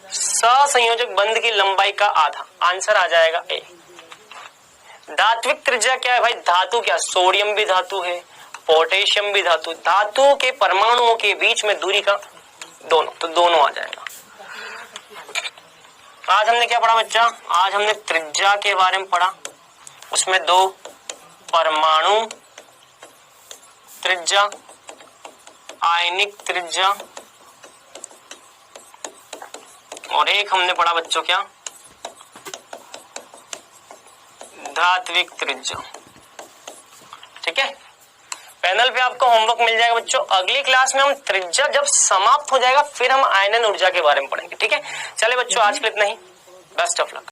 सहसंयोजक बंध की लंबाई का आधा, आंसर आ जाएगा ए। धात्विक त्रिज्या क्या है भाई? धातु क्या? सोडियम भी धातु है, पोटेशियम भी धातु, धातु के परमाणुओं के बीच में दूरी का दोनों, तो दोनों आ जाएगा। आज हमने क्या पढ़ा बच्चा? आज हमने त्रिज्या के बारे में पढ़ा, उसमें दो परमाणु त्रिज्या, आयनिक त्रिज्या, और एक हमने पढ़ा बच्चों क्या? धात्विक त्रिज्या, ठीक है। पैनल पे आपको होमवर्क मिल जाएगा बच्चों। अगली क्लास में हम त्रिज्या जब समाप्त हो जाएगा फिर हम आयनन ऊर्जा के बारे में पढ़ेंगे, ठीक है। चले बच्चों, आज के लिए इतना ही। Best of luck.